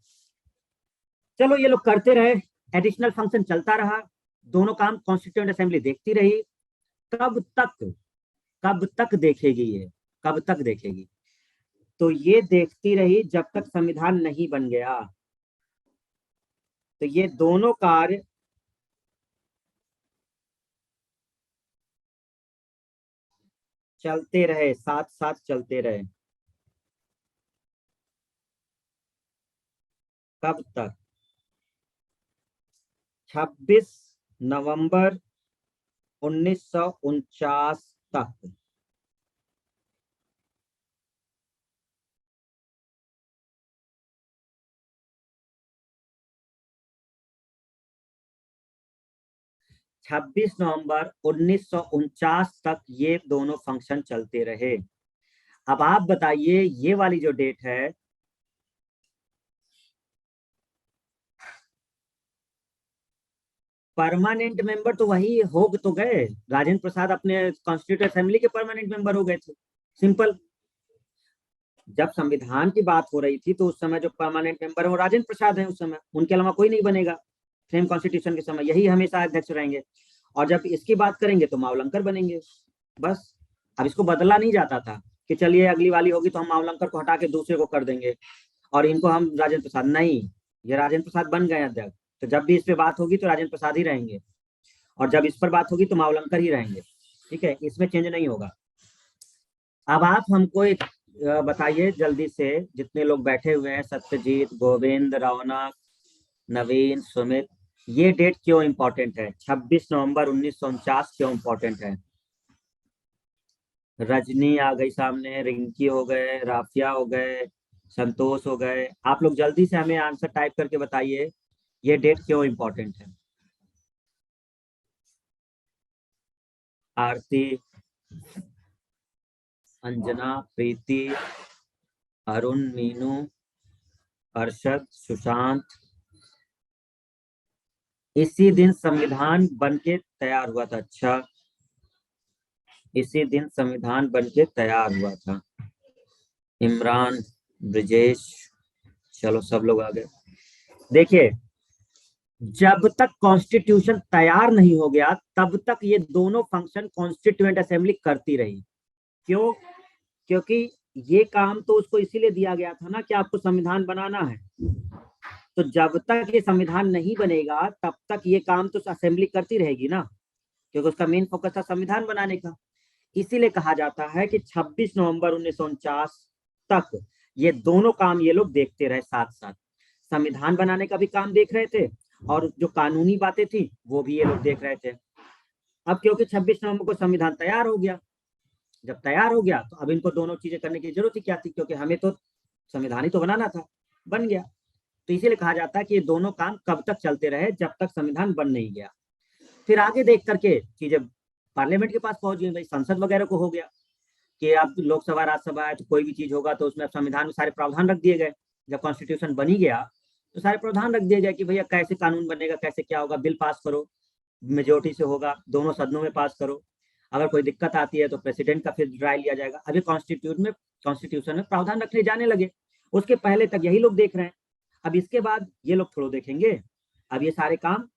चलो ये लोग करते रहे, एडिशनल फंक्शन चलता रहा, दोनों काम कॉन्स्टिट्यूएंट असेंबली देखती रही। कब तक देखेगी ये, कब तक देखेगी? तो ये देखती रही जब तक संविधान नहीं बन गया। तो ये दोनों कार्य चलते रहे, साथ साथ चलते रहे। कब तक? 26 नवंबर 1949 तक। छब्बीस नवंबर 1949 तक ये दोनों फंक्शन चलते रहे। अब आप बताइए ये वाली जो डेट है, परमानेंट मेंबर तो वही हो तो गए, राजेंद्र प्रसाद अपने कॉन्स्टिट्यूएंट असेंबली के परमानेंट मेंबर हो गए थे। सिंपल। जब संविधान की बात हो रही थी तो उस समय जो परमानेंट मेंबर है वो राजेंद्र प्रसाद है, उस समय उनके अलावा कोई नहीं बनेगा। फ्रेम कॉन्स्टिट्यूशन के समय यही हमेशा अध्यक्ष रहेंगे। और जब इसकी बात करेंगे तो मावलंकर बनेंगे, बस। अब इसको बदला नहीं जाता था कि चलिए अगली वाली होगी तो हम मावलंकर को हटा के दूसरे को कर देंगे और इनको हम राजेंद्र प्रसाद, नहीं, ये राजेंद्र प्रसाद बन गए अध्यक्ष। तो जब भी इस पे बात होगी तो राजेंद्र प्रसाद ही रहेंगे, और जब इस पर बात होगी तो मावलंकर ही रहेंगे। ठीक है, इसमें चेंज नहीं होगा। अब आप हमको एक बताइए जल्दी से, जितने लोग बैठे हुए हैं, सत्यजीत, गोविंद, रौनक, नवीन, सुमित, ये डेट क्यों इंपॉर्टेंट है? 26 नवंबर 1949 क्यों इंपॉर्टेंट है? रजनी आ गई सामने, रिंकी हो गए, राफिया हो गए, संतोष हो गए। आप लोग जल्दी से हमें आंसर टाइप करके बताइए ये डेट क्यों इंपॉर्टेंट है। आरती, अंजना, प्रीति, अरुण, मीनू, अरशद, सुशांत। इसी दिन संविधान बनके तैयार हुआ था। अच्छा, इसी दिन संविधान बनके तैयार हुआ था। इमरान, ब्रिजेश, चलो सब लोग आ गए। देखिए, जब तक कॉन्स्टिट्यूशन तैयार नहीं हो गया तब तक ये दोनों फंक्शन कॉन्स्टिट्यूएंट असेंबली करती रही। क्यों? क्योंकि ये काम तो उसको इसीलिए दिया गया था ना कि आपको संविधान बनाना है। तो जब तक ये संविधान नहीं बनेगा तब तक ये काम तो असेंबली करती रहेगी ना, क्योंकि उसका मेन फोकस था संविधान बनाने का। इसीलिए कहा जाता है कि 26 नवंबर 1949 तक ये दोनों काम ये लोग देखते रहे साथ साथ। संविधान बनाने का भी काम देख रहे थे और जो कानूनी बातें थी वो भी ये लोग देख रहे थे। अब क्योंकि 26 नवंबर को संविधान तैयार हो गया, जब तैयार हो गया तो अब इनको दोनों चीजें करने की जरूरत ही क्या थी, क्योंकि हमें तो संविधान ही तो बनाना था, बन गया। तो इसीलिए कहा जाता है कि ये दोनों काम कब तक चलते रहे, जब तक संविधान बन नहीं गया। फिर आगे देख करके चीजें पार्लियामेंट के पास पहुंच गई, भाई संसद वगैरह को हो गया। कि अब लोकसभा राज्यसभा है तो कोई भी चीज होगा तो उसमें संविधान में सारे प्रावधान रख दिए गए। जब कॉन्स्टिट्यूशन बन ही गया तो सारे प्रावधान रख दिए गए कि भैया कैसे कानून बनेगा, कैसे क्या होगा, बिल पास करो, मेजोरिटी से होगा, दोनों सदनों में पास करो, अगर कोई दिक्कत आती है तो प्रेसिडेंट का फिर राय लिया जाएगा। अभी कॉन्स्टिट्यूशन में प्रावधान रखने जाने लगे, उसके पहले तक यही लोग देख रहे हैं। अब इसके बाद ये लोग थोड़ा देखेंगे, अब ये सारे काम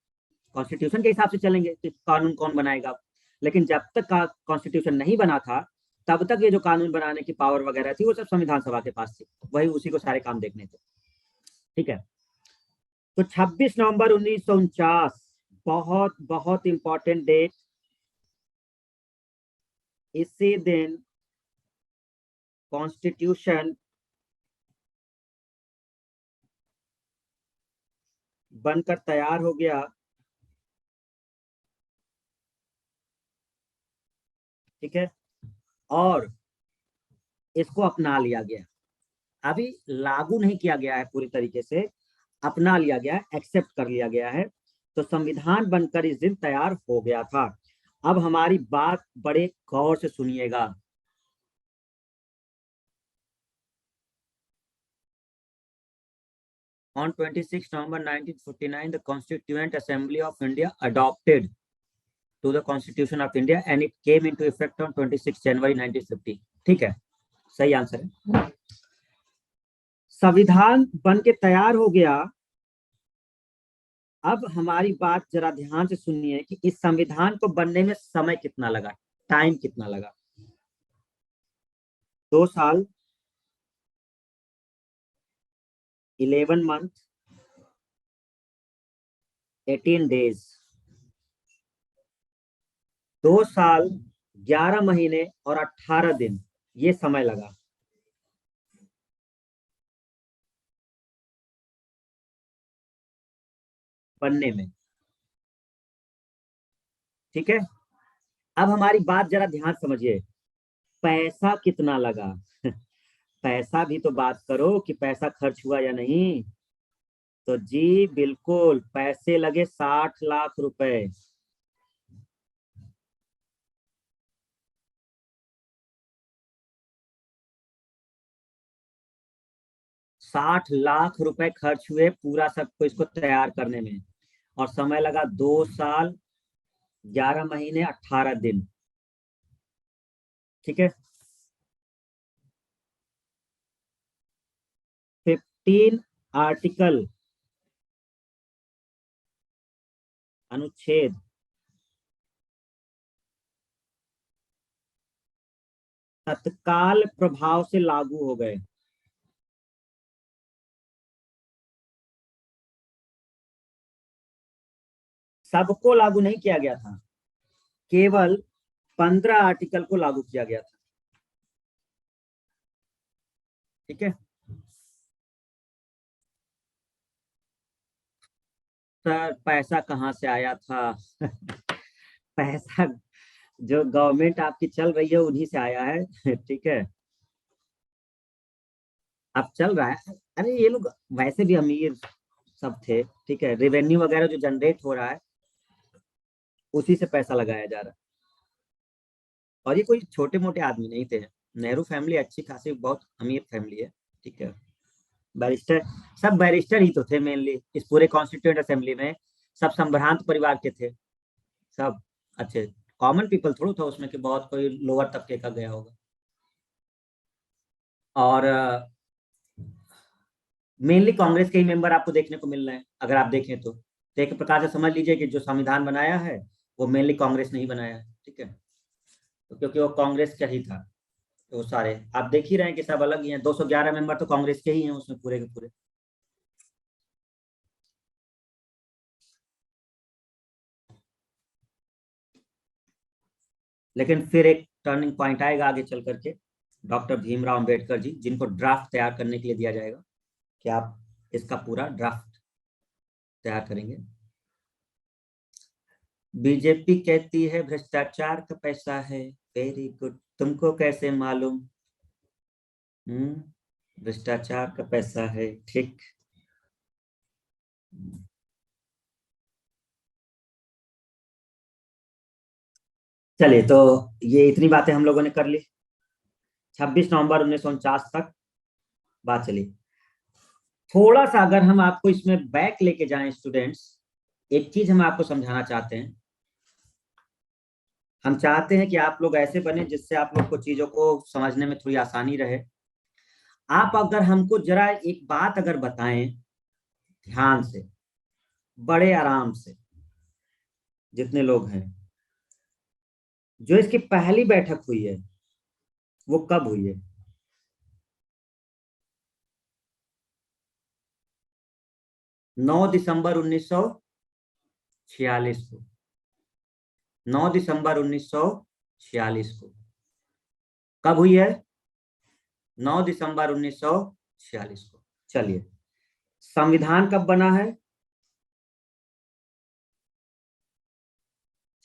कॉन्स्टिट्यूशन के हिसाब से चलेंगे कि कानून कौन बनाएगा। लेकिन जब तक का कॉन्स्टिट्यूशन नहीं बना था तब तक ये जो कानून बनाने की पावर वगैरह थी वो सब संविधान सभा के पास थी, वही उसी को सारे काम देखने थे। ठीक है, तो 26 नवंबर 1949 बहुत बहुत इंपॉर्टेंट डेट। इसी दिन कॉन्स्टिट्यूशन बनकर तैयार हो गया। ठीक है, और इसको अपना लिया गया। अभी लागू नहीं किया गया है पूरी तरीके से, अपना लिया गया है, एक्सेप्ट कर लिया गया है। तो संविधान बनकर इस दिन तैयार हो गया था। अब हमारी बात बड़े गौर से सुनिएगा। On 26 November 1949, the Constituent Assembly of India adopted to the Constitution of India and it came into effect on 26 January 1950. ठीक है, सही आंसर है। संविधान बन के तैयार हो गया। अब हमारी बात जरा ध्यान से सुनिए कि इस संविधान को बनने में समय कितना लगा, टाइम कितना लगा। 2 साल, 11 मंथ, 18 डेज। 2 साल, 11 महीने और 18 दिन ये समय लगा। बनने में। ठीक है, अब हमारी बात जरा ध्यान समझिए, पैसा कितना लगा। पैसा भी तो बात करो कि पैसा खर्च हुआ या नहीं। तो जी बिल्कुल, पैसे लगे 60 लाख रुपए। 60 लाख रुपए खर्च हुए पूरा सबको इसको तैयार करने में, और समय लगा 2 साल, 11 महीने, 18 दिन। ठीक है, 15 आर्टिकल, अनुच्छेद, तत्काल प्रभाव से लागू हो गए। सबको लागू नहीं किया गया था, केवल 15 आर्टिकल को लागू किया गया था। ठीक है सर, पैसा कहाँ से आया था? पैसा जो गवर्नमेंट आपकी चल रही है उन्हीं से आया है। ठीक है, अब चल रहा है। अरे ये लोग वैसे भी अमीर सब थे। ठीक है, रेवेन्यू वगैरह जो जनरेट हो रहा है उसी से पैसा लगाया जा रहा है। और ये कोई छोटे मोटे आदमी नहीं थे। नेहरू फैमिली अच्छी खासी बहुत अमीर फैमिली है। ठीक है, बैरिस्टर, सब बैरिस्टर ही तो थे मेनली इस पूरे कॉन्स्टिट्यूएंट असेंबली में। सब संभ्रांत परिवार के थे सब। अच्छे, कॉमन पीपल थोड़ा था उसमें कि बहुत कोई लोअर तबके का गया होगा। और मेनली कांग्रेस के ही मेंबर आपको देखने को मिल रहे हैं अगर आप देखें तो एक प्रकार से समझ लीजिए कि जो संविधान बनाया है वो मेनली कांग्रेस ने ही बनाया है। ठीक है, तो क्योंकि वो कांग्रेस का ही था तो वो सारे आप देख ही रहे हैं कि सब अलग ही हैं। 211 मेंबर तो कांग्रेस के ही हैं उसमें पूरे के पूरे। लेकिन फिर एक टर्निंग पॉइंट आएगा आगे चल करके, डॉक्टर भीमराव अंबेडकर जी, जिनको ड्राफ्ट तैयार करने के लिए दिया जाएगा कि आप इसका पूरा ड्राफ्ट तैयार करेंगे। बीजेपी कहती है भ्रष्टाचार का पैसा है। वेरी गुड, तुमको कैसे मालूम? भ्रष्टाचार का पैसा है। ठीक, चलिए तो ये इतनी बातें हम लोगों ने कर ली। 26 नवंबर 1949 तक बात चली। थोड़ा सा अगर हम आपको इसमें बैक लेके जाएं स्टूडेंट्स, एक चीज हम आपको समझाना चाहते हैं। हम चाहते हैं कि आप लोग ऐसे बने जिससे आप लोग को चीजों को समझने में थोड़ी आसानी रहे। आप अगर हमको जरा एक बात अगर बताएं ध्यान से, बड़े आराम से, जितने लोग हैं, जो इसकी पहली बैठक हुई है वो कब हुई है? 9 दिसंबर 1946 को। 9 दिसंबर 1946 को कब हुई है? 9 दिसंबर 1946 को। चलिए, संविधान कब बना है?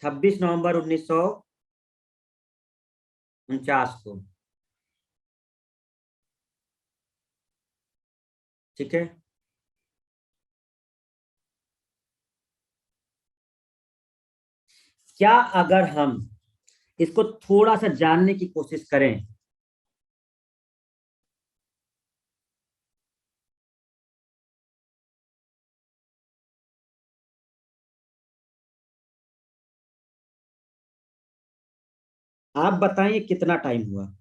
26 नवंबर 1949 को। ठीक है। क्या अगर हम इसको थोड़ा सा जानने की कोशिश करें, आप बताइए कितना टाइम हुआ?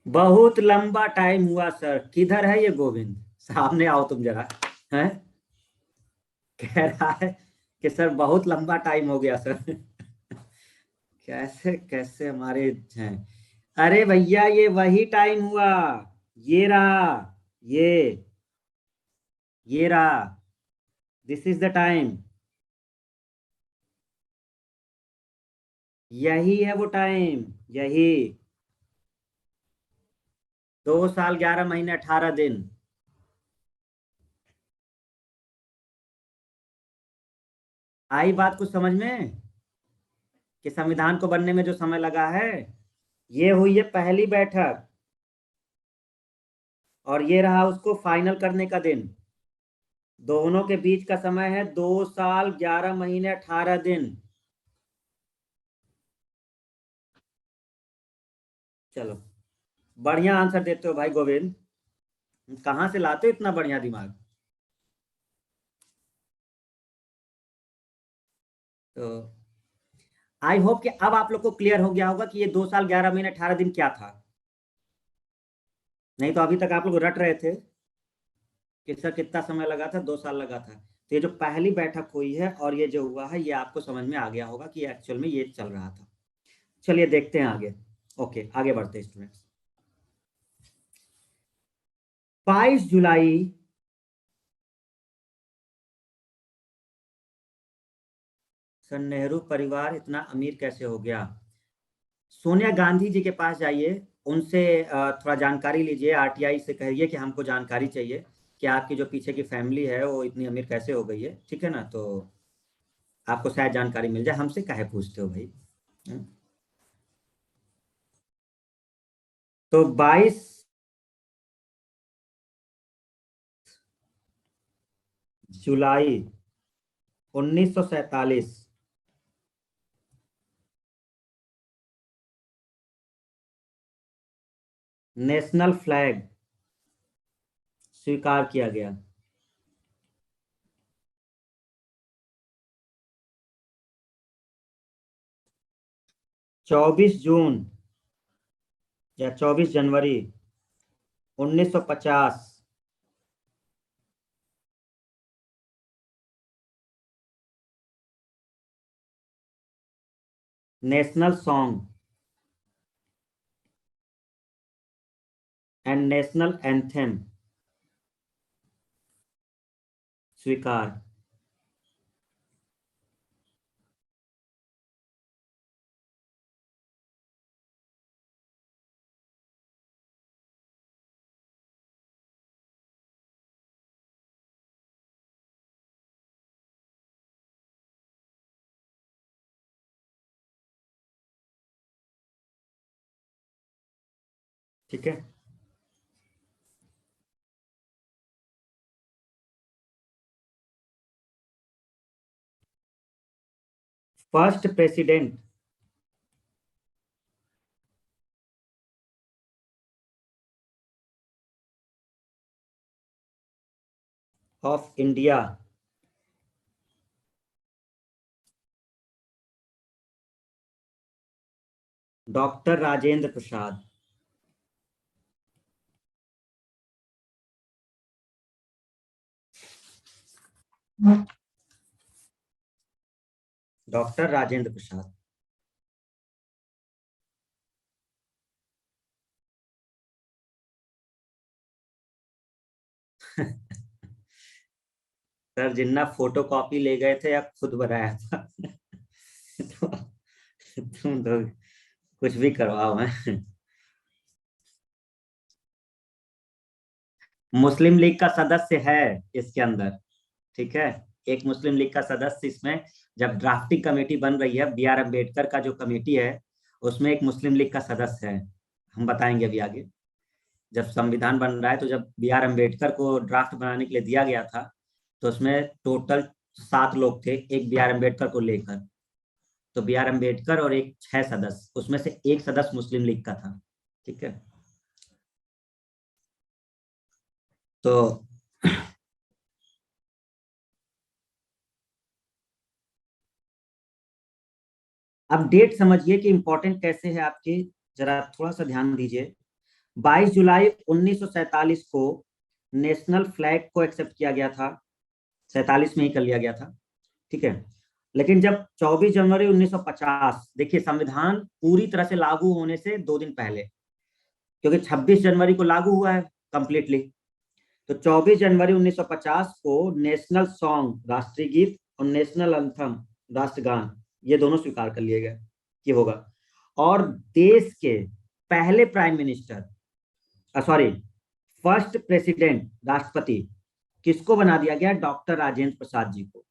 बहुत लंबा टाइम हुआ सर। किधर है ये गोविंद? सामने आओ तुम जरा। हैं? कह रहा है कि सर बहुत लंबा टाइम हो गया सर। कैसे कैसे हमारे हैं? अरे भैया ये वही टाइम हुआ। ये रहा। ये ये रहा। This is the time. यही है वो टाइम। यही 2 साल 11 महीने 18 दिन। आई बात कुछ समझ में कि संविधान को बनने में जो समय लगा है? ये हुई है पहली बैठक, और ये रहा उसको फाइनल करने का दिन। दोनों के बीच का समय है 2 साल 11 महीने 18 दिन। चलो, बढ़िया आंसर देते हो भाई गोविंद। कहाँ से लाते हो इतना बढ़िया दिमाग? तो आई होप कि अब आप लोग को क्लियर हो गया होगा कि ये 2 साल 11 महीने 18 दिन क्या था। नहीं तो अभी तक आप लोग रट रहे थे कि सर कितना समय लगा था, 2 साल लगा था। तो ये जो पहली बैठक हुई है और ये जो हुआ है, ये आपको समझ में आ गया होगा कि एक्चुअल में ये चल रहा था। चलिए देखते हैं आगे। ओके, आगे बढ़ते हैं स्टूडेंट्स। 22 जुलाई। सर नेहरू परिवार इतना अमीर कैसे हो गया? सोनिया गांधी जी के पास जाइए, उनसे थोड़ा जानकारी लीजिए। आरटीआई से कहिए कि हमको जानकारी चाहिए कि आपकी जो पीछे की फैमिली है वो इतनी अमीर कैसे हो गई है। ठीक है ना? तो आपको शायद जानकारी मिल जाए। हमसे काहे पूछते हो भाई? हम्म? तो 22 जुलाई 1947 नेशनल फ्लैग स्वीकार किया गया। 24 जून या 24 जनवरी 1950 national song and national anthem स्वीकार। ठीक है। First president of India, doctor Rajendra Prasad. Doctor Rajendra Prasad. Sir Jinnah photo copy ले गए थे या खुद बनाया था? तो तुम तो कुछ भी करवाओ है। मुस्लिम लीग का सदस्य है इसके अंदर, ठीक है। एक मुस्लिम लीग का सदस्य इसमें, जब ड्राफ्टिंग कमेटी बन रही है, बी आर अम्बेडकर का जो कमेटी है, उसमें एक मुस्लिम लीग का सदस्य है। हम बताएंगे अभी आगे। जब संविधान बन रहा है, तो जब बी आर अम्बेडकर को ड्राफ्ट बनाने के लिए दिया गया था, तो उसमें टोटल 7 लोग थे, एक बी आर अम्बेडकर को लेकर। तो बी आर अम्बेडकर और एक 6 सदस्य, उसमें से एक सदस्य मुस्लिम लीग का था, ठीक है। तो अब डेट समझिए कि इंपॉर्टेंट कैसे है आपकी, जरा थोड़ा सा ध्यान दीजिए। 22 जुलाई 1947 को नेशनल फ्लैग को एक्सेप्ट किया गया था, 47 में ही कर लिया गया था, ठीक है। लेकिन जब 24 जनवरी 1950, देखिए संविधान पूरी तरह से लागू होने से 2 दिन पहले, क्योंकि 26 जनवरी को लागू हुआ है कंप्लीटली, तो 24 जनवरी 1950 को नेशनल सॉन्ग राष्ट्रीय गीत और नेशनल एंथम राष्ट्रगान, ये दोनों स्वीकार कर लिए गए कि होगा। और देश के पहले prime minister, sorry, first president, राष्ट्रपति, किसको बना दिया गया? डॉक्टर राजेंद्र प्रसाद जी को,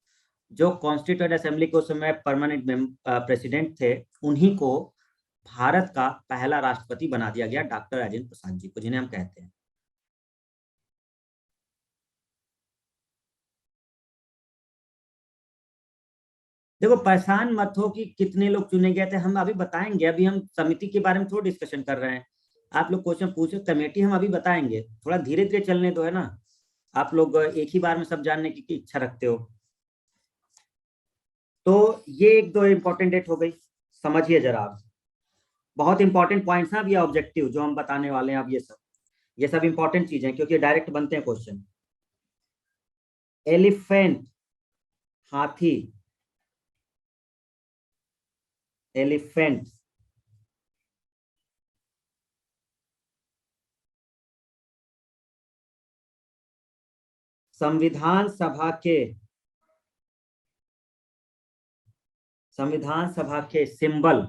जो कॉन्स्टिट्यूएंट असेंबली के उस समय परमानेंट प्रेसिडेंट थे। उन्हीं को भारत का पहला राष्ट्रपति बना दिया गया, डॉक्टर राजेंद्र प्रसाद जी को, जिन्हें हम कहते हैं। देखो परेशान मत हो कि कितने लोग चुने गए थे, हम अभी बताएंगे। अभी हम समिति के बारे में थोड़ा डिस्कशन कर रहे हैं। आप लोग क्वेश्चन पूछे, कमेटी हम अभी बताएंगे, थोड़ा धीरे धीरे चलने दो, है ना। आप लोग एक ही बार में सब जानने की इच्छा रखते हो। तो ये एक दो इंपॉर्टेंट डेट हो गई, समझिए जरा आप। बहुत इंपॉर्टेंट पॉइंट्स हैं अब, ये ऑब्जेक्टिव जो हम बताने वाले हैं अब, ये सब इंपॉर्टेंट चीजें हैं, क्योंकि डायरेक्ट बनते हैं क्वेश्चन। एलिफेंट, हाथी, एलिफेंट। संविधान सभा के, संविधान सभा के सिंबल,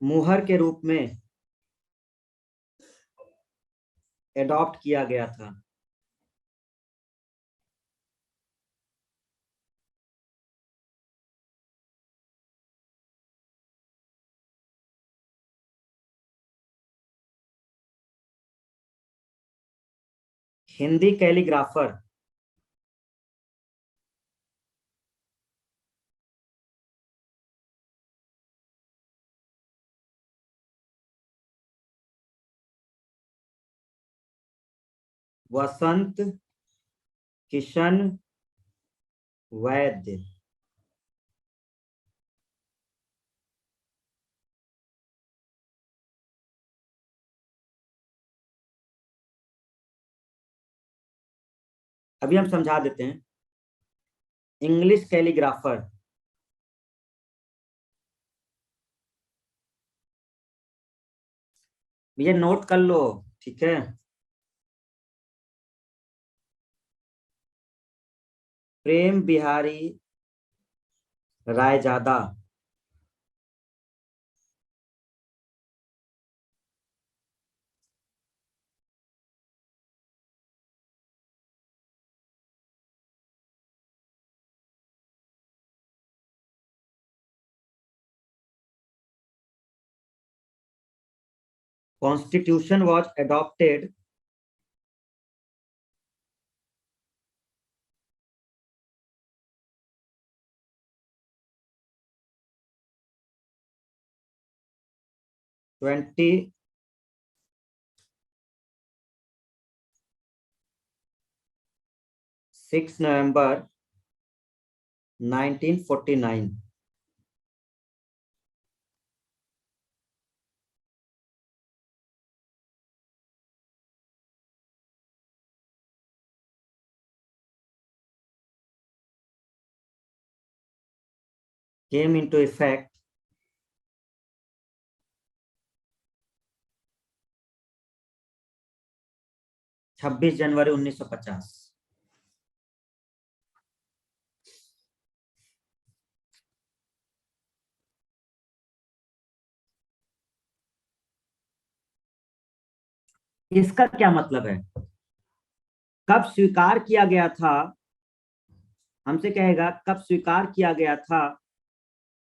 मुहर के रूप में एडॉप्ट किया गया था। हिंदी कैलीग्राफर, वसंत किशन वैद्य। अभी हम समझा देते हैं। इंग्लिश कैलीग्राफर, ये नोट कर लो, ठीक है। Prem Bihari Raizada. Constitution was adopted twenty 6 November 1949। came into effect 26 January 1950। इसका क्या मतलब है? कब स्वीकार किया गया था? हमसे कहेगा कब स्वीकार किया गया था,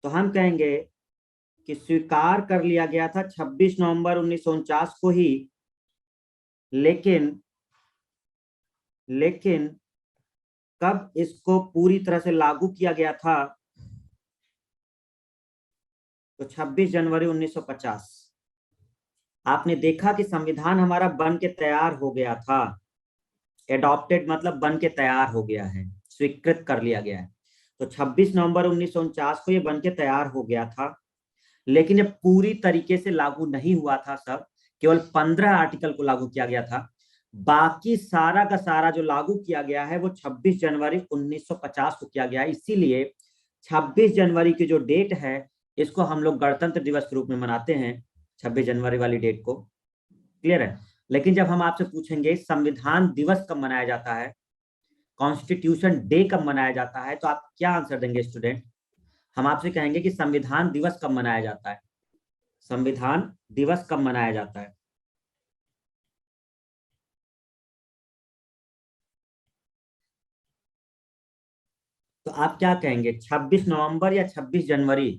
तो हम कहेंगे कि स्वीकार कर लिया गया था 26 नवंबर 1949 को ही, लेकिन लेकिन कब इसको पूरी तरह से लागू किया गया था, तो 26 जनवरी 1950। आपने देखा कि संविधान हमारा बन के तैयार हो गया था। एडॉप्टेड मतलब बन के तैयार हो गया है, स्वीकृत कर लिया गया है। तो 26 नवंबर 1949 को ये बन के तैयार हो गया था, लेकिन ये पूरी तरीके से लागू नहीं हुआ था। सब केवल 15 आर्टिकल को लागू किया गया था। बाकी सारा का सारा जो लागू किया गया है वो 26 जनवरी 1950 को किया गया है। इसीलिए 26 जनवरी की जो डेट है, इसको हम लोग गणतंत्र दिवस के रूप में मनाते हैं, 26 जनवरी वाली डेट को। क्लियर है? लेकिन जब हम आपसे पूछेंगे संविधान दिवस कब मनाया जाता है, कॉन्स्टिट्यूशन डे कब मनाया जाता है, तो आप क्या आंसर देंगे स्टूडेंट? हम आपसे कहेंगे कि संविधान दिवस कब मनाया जाता है, संविधान दिवस कब मनाया जाता है? तो आप क्या कहेंगे, 26 नवंबर या 26 जनवरी?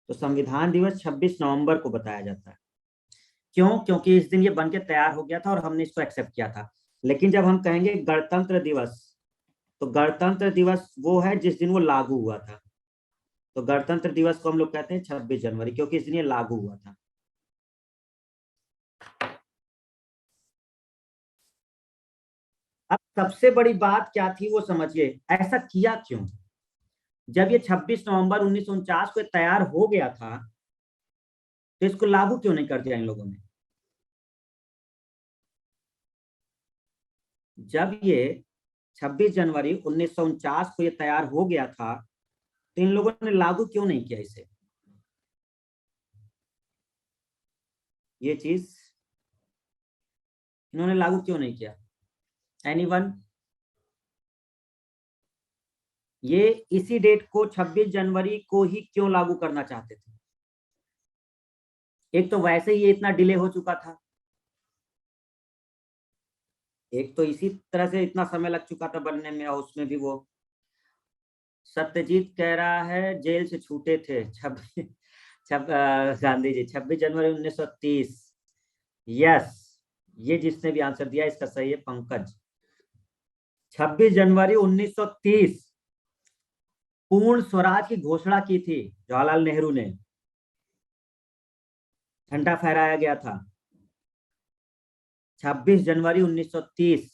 तो संविधान दिवस 26 नवंबर को बताया जाता है। क्यों? क्योंकि इस दिन ये बन के तैयार हो गया था और हमने इसको एक्सेप्ट किया था। लेकिन जब हम कहेंगे गणतंत्र दिवस, तो गणतंत्र दिवस वो है जिस दिन वो लागू हुआ था। तो गणतंत्र दिवस को हम लोग कहते हैं 26 जनवरी, क्योंकि इस दिन ये लागू हुआ था। अब सबसे बड़ी बात क्या थी वो समझिए, ऐसा किया क्यों? जब ये 26 नवंबर 1949 को तैयार हो गया था, तो इसको लागू क्यों नहीं कर दिया इन लोगों ने? जब ये 26 जनवरी 1949 को ये तैयार हो गया था, तो इन लोगों ने लागू क्यों नहीं किया इसे? ये चीज इन्होंने लागू क्यों नहीं किया? एनीवन? ये इसी डेट को 26 जनवरी को ही क्यों लागू करना चाहते थे? एक तो वैसे ही ये इतना डिले हो चुका था, एक तो इसी तरह से इतना समय लग चुका था बनने में, और उसमें भी वो सत्यजीत कह रहा है जेल से छूटे थे गांधी जी 26 जनवरी 1930। यस, ये जिसने भी आंसर दिया इसका सही है पंकज। 26 जनवरी 1930 पूर्ण स्वराज की घोषणा की थी जवाहरलाल नेहरू ने, झंडा फहराया गया था 26 जनवरी 1930।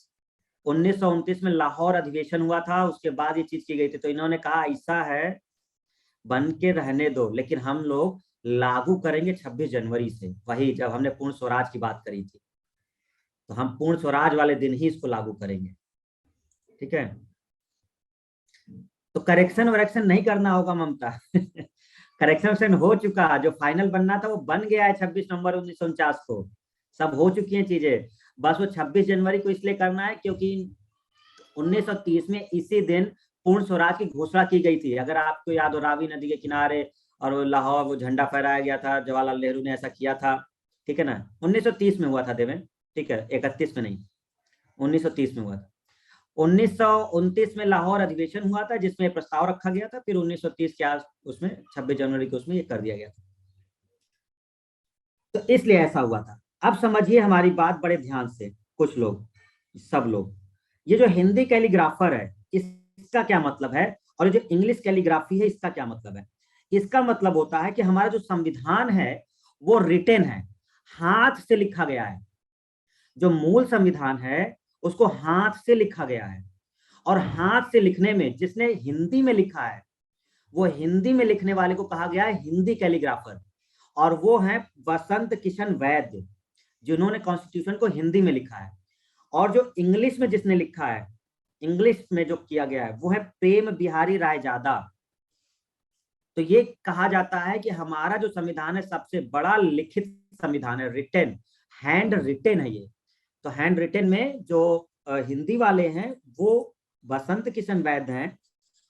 1929 में लाहौर अधिवेशन हुआ था, उसके बाद ये चीज की गई थी। तो इन्होंने कहा ऐसा है, बन के रहने दो, लेकिन हम लोग लागू करेंगे 26 जनवरी से। वही जब हमने पूर्ण स्वराज की बात करी थी, तो हम पूर्ण स्वराज वाले दिन ही इसको लागू करेंगे। ठीक है? तो करेक्शन वरेक्शन नहीं करना होगा ममता करेक्शन वरेक्शन हो चुका, जो फाइनल बनना था वो बन गया है 26 नवंबर 1949 को। सब हो चुकी हैं चीजें, बस वो 26 जनवरी को इसलिए करना है क्योंकि 1930 में इसी दिन पूर्ण स्वराज की घोषणा की गई थी। अगर आपको याद हो, रावी नदी के किनारे और वो लाहौर वो झंडा फहराया गया था, जवाहरलाल नेहरू ने ऐसा किया था। ठीक है ना? 1930 में हुआ था देवेन, ठीक है, 31 में नहीं, 1930 में हुआ था। 1929 में लाहौर अधिवेशन हुआ था जिसमें प्रस्ताव रखा गया था, फिर 1930 के उसमें 26 जनवरी को उसमें ये कर दिया गया था। तो इसलिए ऐसा हुआ था। अब समझिए हमारी बात बड़े ध्यान से, कुछ लोग, सब लोग, ये जो हिंदी कैलीग्राफर है इसका क्या मतलब है, और ये जो इंग्लिश कैलीग्राफी है इसका क्या मतलब है। इसका मतलब होता है कि हमारा जो संविधान है वो रिटेन है, हाथ से लिखा गया है। जो मूल संविधान है उसको हाथ से लिखा गया है, और हाथ से लिखने में जिसने हिंदी में लिखा है वो हिंदी में लिखने वाले को कहा गया है हिंदी कैलीग्राफर, और वो है वसंत किशन वैद्य, जिन्होंने कॉन्स्टिट्यूशन को हिंदी में लिखा है। और जो इंग्लिश में जिसने लिखा है, इंग्लिश में जो किया गया है वो है प्रेम बिहारी रायजादा। तो ये कहा जाता है कि हमारा जो संविधान है सबसे बड़ा लिखित संविधान है, रिटेन, हैंड रिटेन है ये। तो हैंड रिटेन में जो हिंदी वाले हैं वो वसंत किशन वैद्य हैं,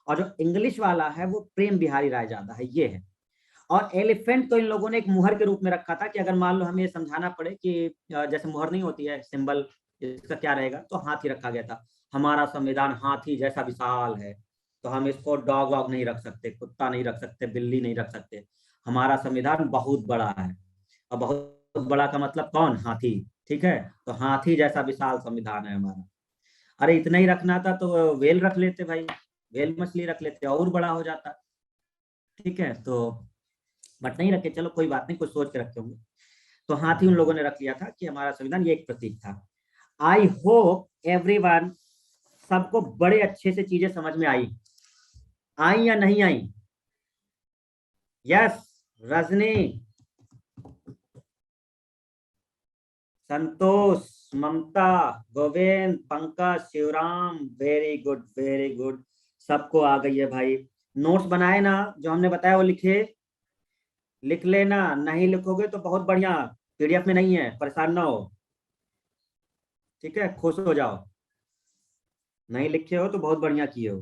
और जो इंग्लिश वाला है वो प्रेम बिहारी रायजादा है, ये है। और एलिफेंट तो इन लोगों ने एक मुहर के रूप में रखा था कि अगर मान लो हमें ये समझाना पड़े कि जैसे मुहर नहीं होती है सिंबल, इसका क्या रहेगा, तो हाथी रखा गया था। हमारा संविधान हाथी जैसा विशाल है, तो हम इसको डॉग वॉग नहीं रख सकते, कुत्ता नहीं रख सकते, बिल्ली नहीं रख सकते। हमारा संविधान बहुत बड़ा है, और बहुत बड़ा का मतलब कौन, हाथी। ठीक है, तो हाथी जैसा विशाल संविधान है हमारा। अरे इतना ही रखना था तो वेल रख लेते भाई, वेल मछली रख लेते और बड़ा हो जाता। ठीक है, तो बट नहीं रखे, चलो कोई बात नहीं, कुछ सोच के रखे होंगे। तो हाथी उन लोगों ने रख लिया था कि हमारा संविधान ये एक प्रतीक था। आई होप एवरीवन, सबको बड़े अच्छे से चीजें समझ में आई, आई या नहीं आई। Yes, Rajni, Santosh, Mamta, Govind, Pankaj, Shivram, very good very good, सबको आ गई है भाई। नोट्स बनाए ना, जो हमने बताया वो लिखे, लिख लेना, नहीं लिखोगे तो बहुत बढ़िया, पीडीएफ में नहीं है, परेशान ना हो। ठीक है, खुश हो जाओ, नहीं लिखे हो तो बहुत बढ़िया किए हो।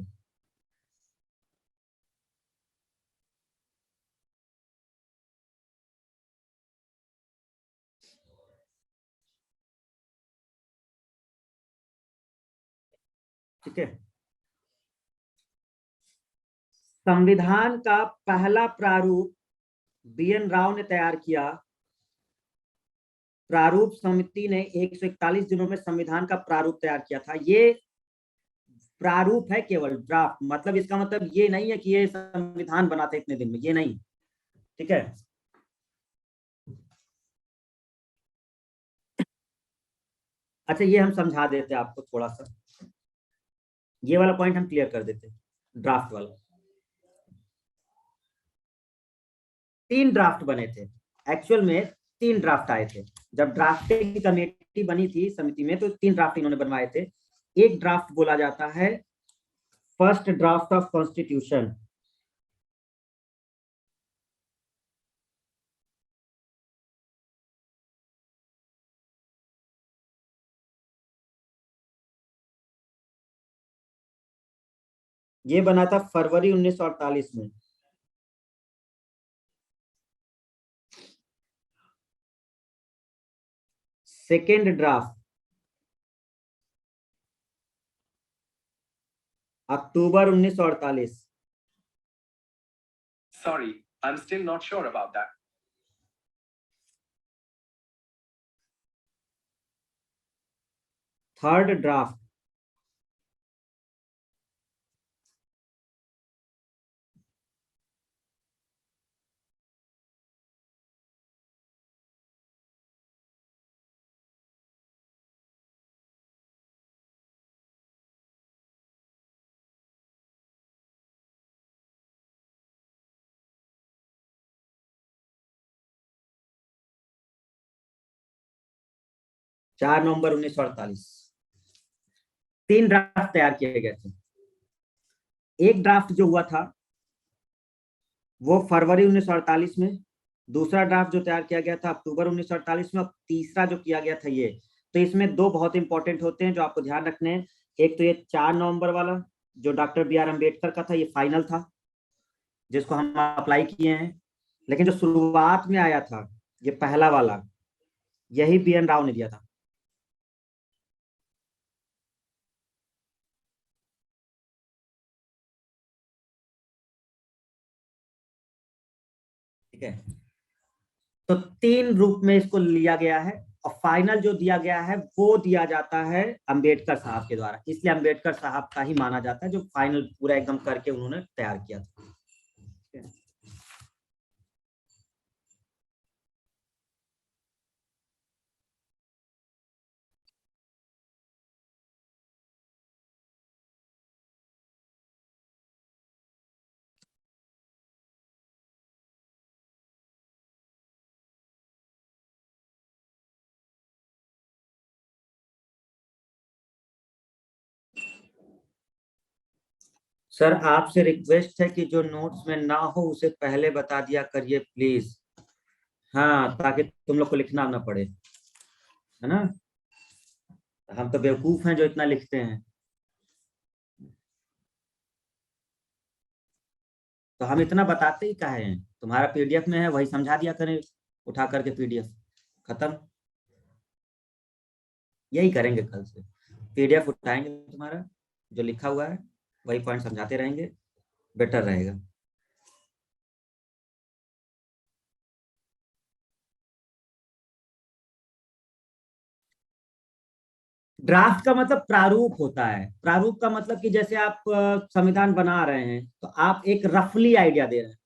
ठीक है, संविधान का पहला प्रारूप बीएन राव ने तैयार किया। प्रारूप समिति ने 141 दिनों में संविधान का प्रारूप तैयार किया था। ये प्रारूप है, केवल ड्राफ्ट, मतलब इसका मतलब ये नहीं है कि ये संविधान बनाते इतने दिन में, ये नहीं। ठीक है, अच्छा ये हम समझा देते हैं आपको थोड़ा सा, ये वाला पॉइंट हम क्लियर कर देते हैं। ड्राफ्ट वाला, 3 ड्राफ्ट बने थे, एक्चुअल में 3 ड्राफ्ट आए थे। जब ड्राफ्टिंग की कमेटी बनी थी समिति में, तो 3 ड्राफ्ट इन्होंने बनवाए थे। एक ड्राफ्ट बोला जाता है फर्स्ट ड्राफ्ट ऑफ कॉन्स्टिट्यूशन। ये बना था फरवरी 1948 में। Second draft October 1948। Sorry, I'm still not sure about that. Third draft 4 November 1948। 3 draft तैयार किए गए थे। एक ड्राफ्ट जो हुआ था वो फरवरी 1948 में, दूसरा ड्राफ्ट जो तैयार किया गया था अक्टूबर 1948 में, और तीसरा जो किया गया था ये। तो इसमें 2 बहुत इंपॉर्टेंट होते हैं जो आपको ध्यान रखने हैं। एक तो ये 4 नवंबर वाला जो डॉक्टर बी आर अम्बेडकर का था, ये फाइनल था जिसको हम अप्लाई किए हैं। लेकिन जो शुरुआत में आया था ये पहला वाला, यही बी एन राव ने दिया था। ठीक है, तो 3 रूप में इसको लिया गया है, और फाइनल जो दिया गया है वो दिया जाता है अंबेडकर साहब के द्वारा, इसलिए अंबेडकर साहब का ही माना जाता है जो फाइनल पूरा एकदम करके उन्होंने तैयार किया था। सर आपसे रिक्वेस्ट है कि जो नोट्स में ना हो उसे पहले बता दिया करिए प्लीज। हाँ, ताकि तुम लोग को लिखना ना पड़े, है ना। हम तो बेवकूफ हैं जो इतना लिखते हैं। तो हम इतना बताते ही काहे हैं, तुम्हारा पीडीएफ में है वही समझा दिया करें, उठा करके पीडीएफ खत्म। यही करेंगे कल से, पीडीएफ उठाएंगे तुम्हारा जो लिखा हुआ है वही पॉइंट समझाते रहेंगे, बेटर रहेगा। ड्राफ्ट का मतलब प्रारूप होता है। प्रारूप का मतलब कि जैसे आप संविधान बना रहे हैं तो आप एक रफली आइडिया दे रहे हैं,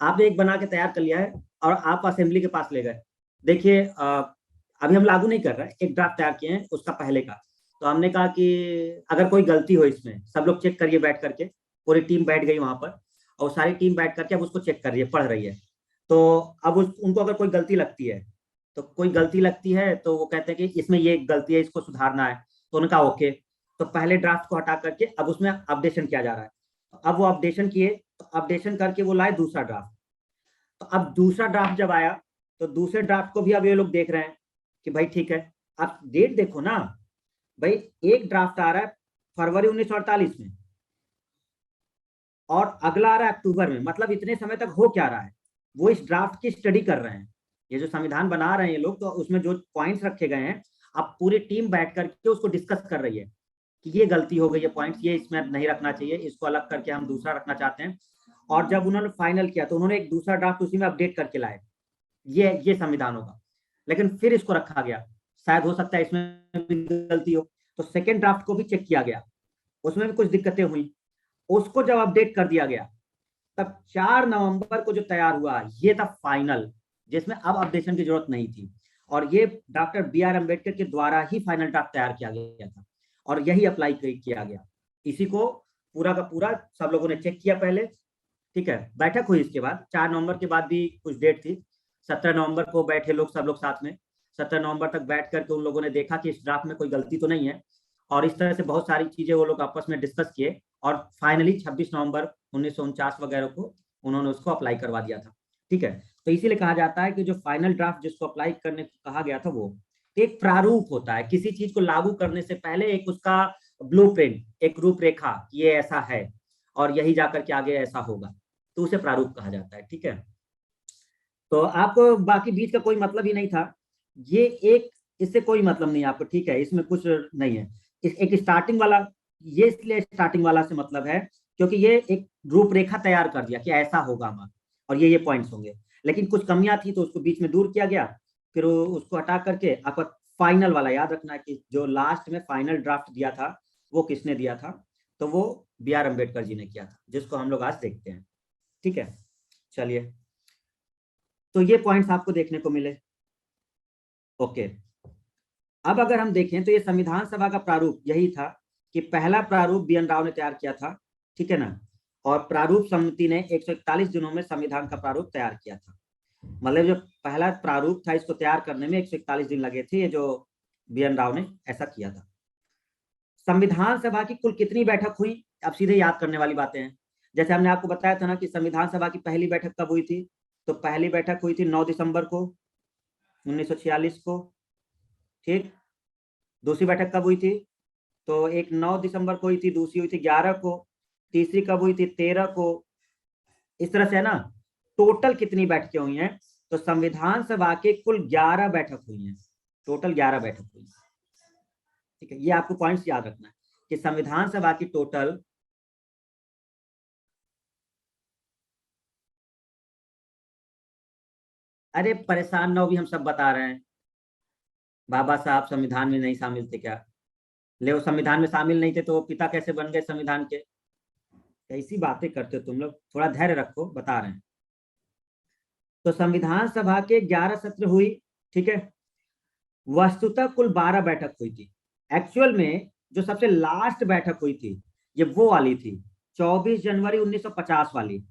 आपने एक बना के तैयार कर लिया है और आप असेंबली के पास ले गए। देखिए अभी हम लागू नहीं कर रहे हैं, एक ड्राफ्ट तैयार किए हैं उसका पहले का। तो हमने कहा कि अगर कोई गलती हो इसमें सब लोग चेक करिए बैठ करके, पूरी टीम बैठ गई वहां पर और सारी टीम बैठ करके अब उसको चेक कर रही है, पढ़ रही है। तो अब उनको अगर कोई गलती लगती है, तो कोई गलती लगती है तो वो कहते हैं कि इसमें ये गलती है, इसको सुधारना है। तो उनका ओके, तो पहले ड्राफ्ट को हटा करके अब उसमें अपडेशन किया जा रहा है। अब वो अपडेशन किए, तो अपडेशन करके वो लाए दूसरा ड्राफ्ट। तो अब दूसरा ड्राफ्ट जब आया तो दूसरे ड्राफ्ट को भी अब ये लोग देख रहे हैं कि भाई ठीक है। आप डेट देखो ना भाई, एक ड्राफ्ट आ रहा है फरवरी 1948 में और अगला आ रहा है अक्टूबर में, मतलब इतने समय तक हो क्या रहा है, वो इस ड्राफ्ट की स्टडी कर रहे हैं। ये जो संविधान बना रहे हैं ये लोग, तो उसमें जो पॉइंट्स रखे गए हैं, अब पूरी टीम बैठ करके उसको डिस्कस कर रही है कि ये गलती हो गई, ये पॉइंट्स ये इसमें नहीं रखना चाहिए, इसको अलग करके हम दूसरा रखना चाहते हैं। और जब उन्होंने फाइनल किया तो उन्होंने एक दूसरा ड्राफ्ट उसी में अपडेट करके लाए, ये संविधान होगा। लेकिन फिर इसको रखा गया, शायद हो सकता है इसमें भी गलती हो। तो सेकेंड ड्राफ्ट को भी चेक किया गया, उसमें भी कुछ दिक्कतें हुई, उसको जब अपडेट कर दिया गया तब 4 नवंबर को जो तैयार हुआ ये था फाइनल, जिसमें अब अपडेशन की जरूरत नहीं थी। और ये डॉक्टर बी आर अम्बेडकर के द्वारा ही फाइनल ड्राफ्ट तैयार किया गया था और यही अप्लाई किया गया। इसी को पूरा का पूरा सब लोगों ने चेक किया पहले, ठीक है। बैठक हुई इसके बाद 4 नवंबर के बाद भी कुछ डेट थी, 17 नवंबर को बैठे लोग सब लोग साथ में। 17 नवंबर तक बैठ करके उन लोगों ने देखा कि इस ड्राफ्ट में कोई गलती तो नहीं है, और इस तरह से बहुत सारी चीजें वो लोग आपस में डिस्कस किए और फाइनली 26 नवंबर 1949 वगैरह को उन्होंने उसको अप्लाई करवा दिया था, ठीक है। तो इसीलिए कहा जाता है कि जो फाइनल ड्राफ्ट जिसको अप्लाई करने को कहा गया था वो एक प्रारूप होता है, किसी चीज को लागू करने से पहले एक उसका ब्लूप्रिंट, एक रूपरेखा, ये ऐसा है और यही जाकर के आगे ऐसा होगा, तो उसे प्रारूप कहा जाता है, ठीक है। तो आपको बाकी बीच का कोई मतलब ही नहीं था, ये एक, इससे कोई मतलब नहीं आपको, ठीक है, इसमें कुछ नहीं है। इस एक स्टार्टिंग वाला, ये इसलिए स्टार्टिंग वाला से मतलब है क्योंकि ये एक रूपरेखा तैयार कर दिया कि ऐसा होगा हमारा और ये पॉइंट्स होंगे। लेकिन कुछ कमियां थी तो उसको बीच में दूर किया गया, फिर उसको हटा करके आपका फाइनल वाला याद रखना है कि जो लास्ट में फाइनल ड्राफ्ट दिया था वो किसने दिया था, तो वो बी आर अम्बेडकर जी ने किया था, जिसको हम लोग आज देखते हैं, ठीक है। चलिए, तो ये पॉइंट्स आपको देखने को मिले, ओके। अब अगर हम देखें तो ये संविधान सभा का प्रारूप यही था कि पहला प्रारूप बी एन राव ने तैयार किया था, ठीक है ना। और प्रारूप समिति ने 141 दिनों में संविधान का प्रारूप तैयार किया था। मतलब जो पहला प्रारूप था इसको तैयार करने में 141 दिन लगे थे, ये जो बी एन राव ने ऐसा किया था। संविधान सभा की कुल कितनी बैठक हुई, अब सीधे याद करने वाली बातें हैं। जैसे हमने आपको बताया था ना कि संविधान सभा की पहली बैठक कब हुई थी, तो पहली बैठक हुई थी 9 दिसंबर को 1946 को, ठीक। दूसरी बैठक कब हुई थी, तो एक 9 दिसंबर को हुई थी, दूसरी हुई थी 11 को, तीसरी कब हुई थी 13 को। इस तरह से है ना, टोटल कितनी बैठकें हुई हैं, तो संविधान सभा के कुल 11 बैठक हुई हैं, टोटल 11 बैठक हुई, ठीक है। ये आपको पॉइंट्स याद रखना है कि संविधान सभा की टोटल अरे परेशान ना हो, भी हम सब बता रहे हैं। बाबा साहब संविधान में नहीं शामिल थे क्या? ले वो संविधान में शामिल नहीं थे तो वो पिता कैसे बन गए संविधान के? कैसी बातें करते हो तुम लोग, थोड़ा धैर्य रखो, बता रहे हैं। तो संविधान सभा के 11 सत्र हुई, ठीक है। वस्तुतः कुल 12 बैठक हुई थी। एक्चुअल में जो सबसे लास्ट बैठक हुई थी ये वो वाली थी, 24 जनवरी 1950 वाली।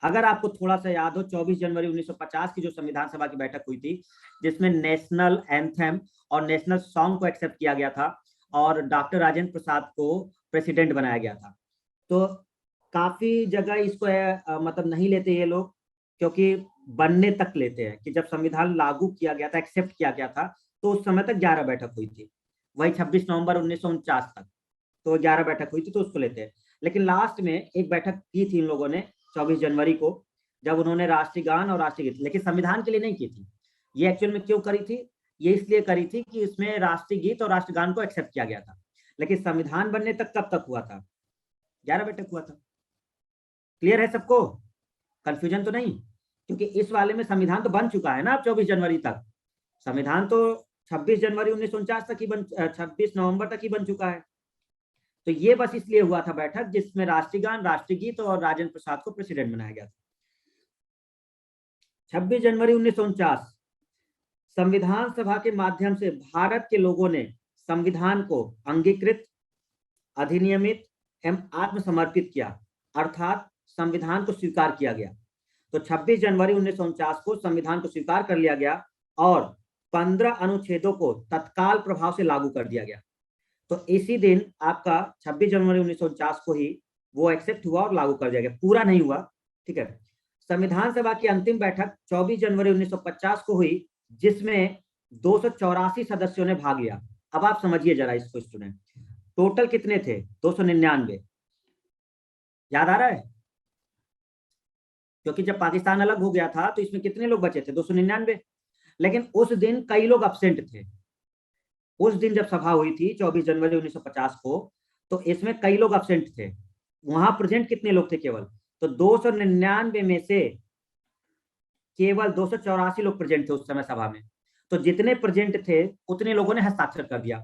अगर आपको थोड़ा सा याद हो, 24 जनवरी 1950 की जो संविधान सभा की बैठक हुई थी, जिसमें नेशनल एंथम और नेशनल सॉन्ग को एक्सेप्ट किया गया था और डॉक्टर राजेंद्र प्रसाद को प्रेसिडेंट बनाया गया था। तो काफी जगह इसको मतलब नहीं लेते ये लोग, क्योंकि बनने तक लेते हैं कि जब संविधान लागू किया गया था, एक्सेप्ट किया गया था, तो उस समय तक 11 बैठक हुई थी, वही 26 नवंबर 1949 तक। तो 11 बैठक हुई थी तो उसको लेते हैं। लेकिन लास्ट में एक बैठक की थी इन लोगों ने 24 जनवरी को, जब उन्होंने राष्ट्रीय गान और राष्ट्रीय गीत, लेकिन संविधान के लिए नहीं की थी। ये एक्चुअल में क्यों करी थी? ये इसलिए करी थी कि इसमें राष्ट्रीय गीत और राष्ट्रगान को एक्सेप्ट किया गया था। लेकिन संविधान बनने तक कब तक हुआ था? 11 बैठक हुआ था। क्लियर है सबको? कंफ्यूजन तो नहीं? क्योंकि इस वाले में संविधान तो बन चुका है ना अब 24 जनवरी तक। संविधान तो 26 जनवरी 1949 तक ही 26 नवंबर तक ही बन चुका है। तो ये बस इसलिए हुआ था बैठक जिसमें राष्ट्रीय गान, राष्ट्रीय गीत और राजेंद्र प्रसाद को प्रेसिडेंट बनाया गया था। 26 जनवरी 1949 संविधान सभा के माध्यम से भारत के लोगों ने संविधान को अंगीकृत, अधिनियमित एवं आत्मसमर्पित किया, अर्थात संविधान को स्वीकार किया गया। तो 26 जनवरी 1949 को संविधान को स्वीकार कर लिया गया और 15 अनुच्छेदों को तत्काल प्रभाव से लागू कर दिया गया। तो इसी दिन आपका 26 जनवरी 1949 को ही वो एक्सेप्ट हुआ और लागू कर दिया गया, पूरा नहीं हुआ, ठीक है। संविधान सभा की अंतिम बैठक 24 जनवरी 1950 को हुई, जिसमें 284 सदस्यों ने भाग लिया। अब आप समझिए जरा इसको स्टूडेंट, टोटल कितने थे? 299। याद आ रहा है? क्योंकि जब पाकिस्तान अलग हो गया था तो इसमें कितने लोग बचे थे? 299। लेकिन उस दिन कई लोग अब्सेंट थे। उस दिन जब सभा हुई थी 24 जनवरी 1950 को, तो इसमें कई लोग अब्सेंट थे। वहां प्रेजेंट कितने लोग थे केवल? तो 299 में से केवल 284 लोग प्रेजेंट थे उस समय सभा में। तो जितने प्रेजेंट थे उतने लोगों ने हस्ताक्षर कर दिया।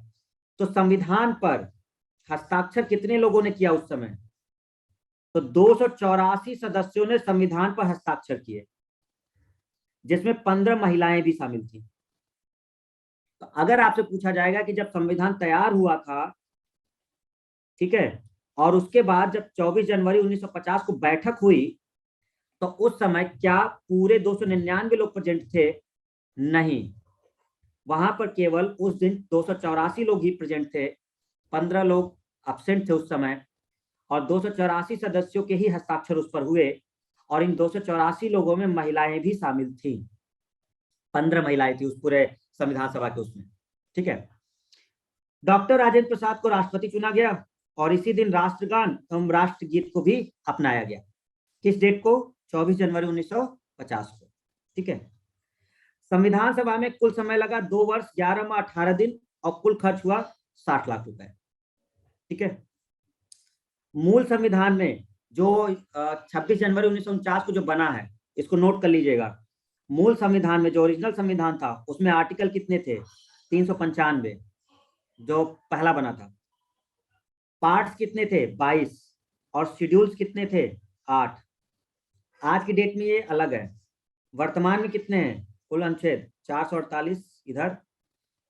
तो संविधान पर हस्ताक्षर कितने लोगों ने किया उस समय? तो 284 सदस्यों ने संविधान पर हस्ताक्षर किए, जिसमें 15 महिलाएं भी शामिल थी। तो अगर आपसे पूछा जाएगा कि जब संविधान तैयार हुआ था, ठीक है, और उसके बाद जब 24 जनवरी 1950 को बैठक हुई, तो उस समय क्या पूरे 299 लोग प्रेजेंट थे? नहीं, वहां पर केवल उस दिन 284 लोग ही प्रेजेंट थे, 15 लोग अब्सेंट थे उस समय, और 284 सदस्यों के ही हस्ताक्षर उस पर हुए। और इन 284 लोगों में महिलाएं भी शामिल थी, 15 महिलाएं थी उस पूरे संविधान सभा के उसमें, ठीक है। डॉक्टर राजेंद्र प्रसाद को राष्ट्रपति चुना गया और इसी दिन राष्ट्रगान एवं राष्ट्रगीत को भी अपनाया गया। किस डेट को? 24 जनवरी 1950 को, ठीक है। संविधान सभा में कुल समय लगा 2 वर्ष 11 माह 18 दिन और कुल खर्च हुआ 60 लाख रुपए, ठीक है। मूल संविधान में जो 26 जनवरी 1949 को जो बना है, इसको नोट कर लीजिएगा। मूल संविधान में जो ओरिजिनल संविधान था उसमें आर्टिकल कितने थे? 395, जो पहला बना था। पार्ट्स कितने थे? 22। और शेड्यूल्स कितने थे? 8। आज की डेट में ये अलग है। वर्तमान में कितने हैं कुल अनुच्छेद? 448। इधर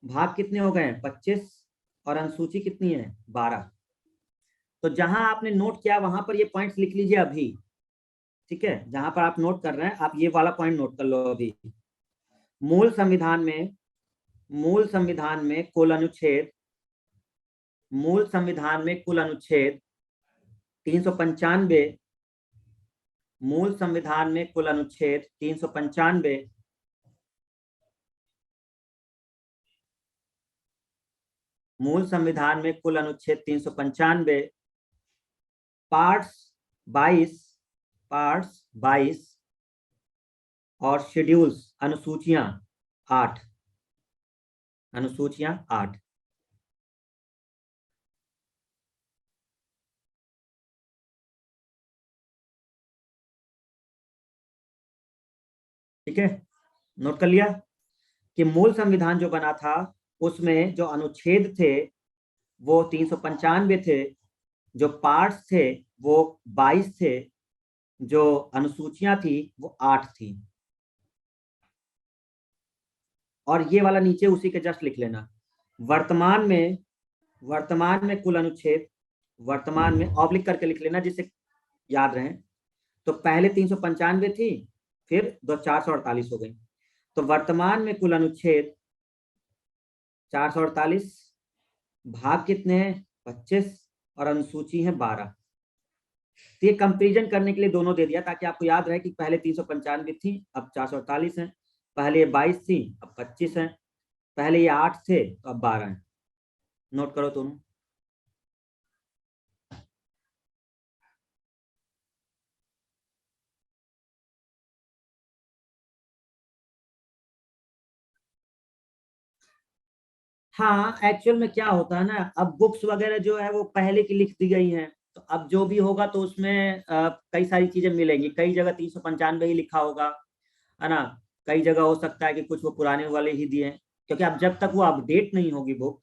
भाग कितने हो गए? 25। और अनुसूची कितनी है? 12। तो जहां आपने नोट किया वहां पर ये पॉइंट्स लिख लीजिए अभी, ठीक है। जहां पर आप नोट कर रहे हैं, आप ये वाला पॉइंट नोट कर लो अभी। मूल संविधान में मूल संविधान में कुल अनुच्छेद मूल संविधान में कुल अनुच्छेद 395। मूल संविधान में कुल अनुच्छेद 395। मूल संविधान में कुल अनुच्छेद 395। पार्ट्स 22। पार्ट्स 22 और शेड्यूल्स अनुसूचियां 8। अनुसूचियां 8। ठीक है। नोट कर लिया कि मूल संविधान जो बना था उसमें जो अनुच्छेद थे वो 395 थे, जो पार्ट्स थे वो 22 थे, जो अनुसूचियां थी वो 8 थी। और ये वाला नीचे उसी के जस्ट लिख लेना। वर्तमान में कुल अनुच्छेद, वर्तमान में ऑब्लिक करके लिख लेना जिससे याद रहे। तो पहले 395 थी, फिर 448 हो गई। तो वर्तमान में कुल अनुच्छेद 448, भाग कितने हैं 25, और अनुसूची है 12। तो ये कंपेरिजन करने के लिए दोनों दे दिया ताकि आपको याद रहे कि पहले 395 थी, अब 448 है। पहले ये 22 थी, अब 25 है। पहले ये 8 थे, तो अब 12 है। नोट करो दोनों। हाँ, एक्चुअल में क्या होता है ना, अब बुक्स वगैरह जो है वो पहले की लिख दी गई हैं, तो अब जो भी होगा तो उसमें कई सारी चीजें मिलेंगी। कई जगह 395 ही लिखा होगा, है ना। कई जगह हो सकता है कि कुछ वो पुराने वाले ही दिए हैं, क्योंकि अब जब तक वो अपडेट नहीं होगी बुक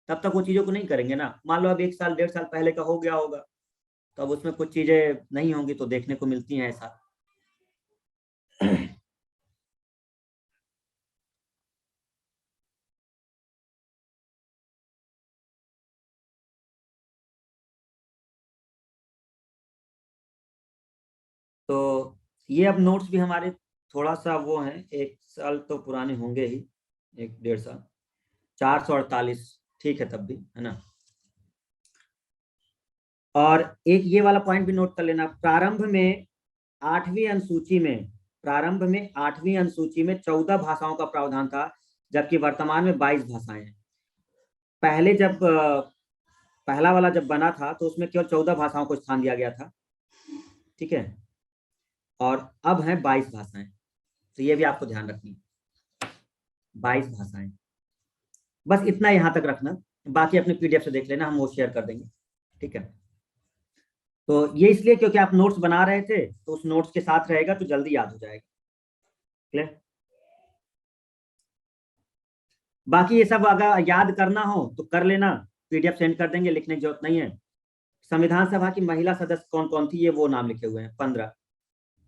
तब तक वो चीजों को नहीं करेंगे ना। मान लो अब 1 साल 1.5 साल पहले का हो गया होगा, तो अब उसमें कुछ चीजें नहीं होंगी तो देखने को मिलती हैं ऐसा। तो ये अब नोट्स भी हमारे थोड़ा सा वो हैं, 1 साल तो पुराने होंगे ही, 1 1.5 साल। 448, ठीक है तब भी, है ना। और एक ये वाला पॉइंट भी नोट कर लेना, प्रारंभ में आठवीं अनुसूची में 14 भाषाओं का प्रावधान था, जबकि वर्तमान में 22 भाषाएं हैं। पहले जब पहला वाला जब बना था तो उसमें केवल 14 भाषाओं को स्थान दिया गया था, ठीक है। और अब है 22 भाषाएं, तो ये भी आपको ध्यान रखनी, 22 भाषाएं। बस इतना यहाँ तक रखना, बाकी अपने पीडीएफ से देख लेना, हम वो शेयर कर देंगे, ठीक है। तो ये इसलिए क्योंकि आप नोट्स बना रहे थे, तो उस नोट्स के साथ रहेगा तो जल्दी याद हो जाएगा। क्लियर। बाकी ये सब अगर याद करना हो तो कर लेना, पीडीएफ सेंड कर देंगे, लिखने की जरूरत नहीं है। संविधान सभा की महिला सदस्य कौन कौन थी, ये वो नाम लिखे हुए हैं 15।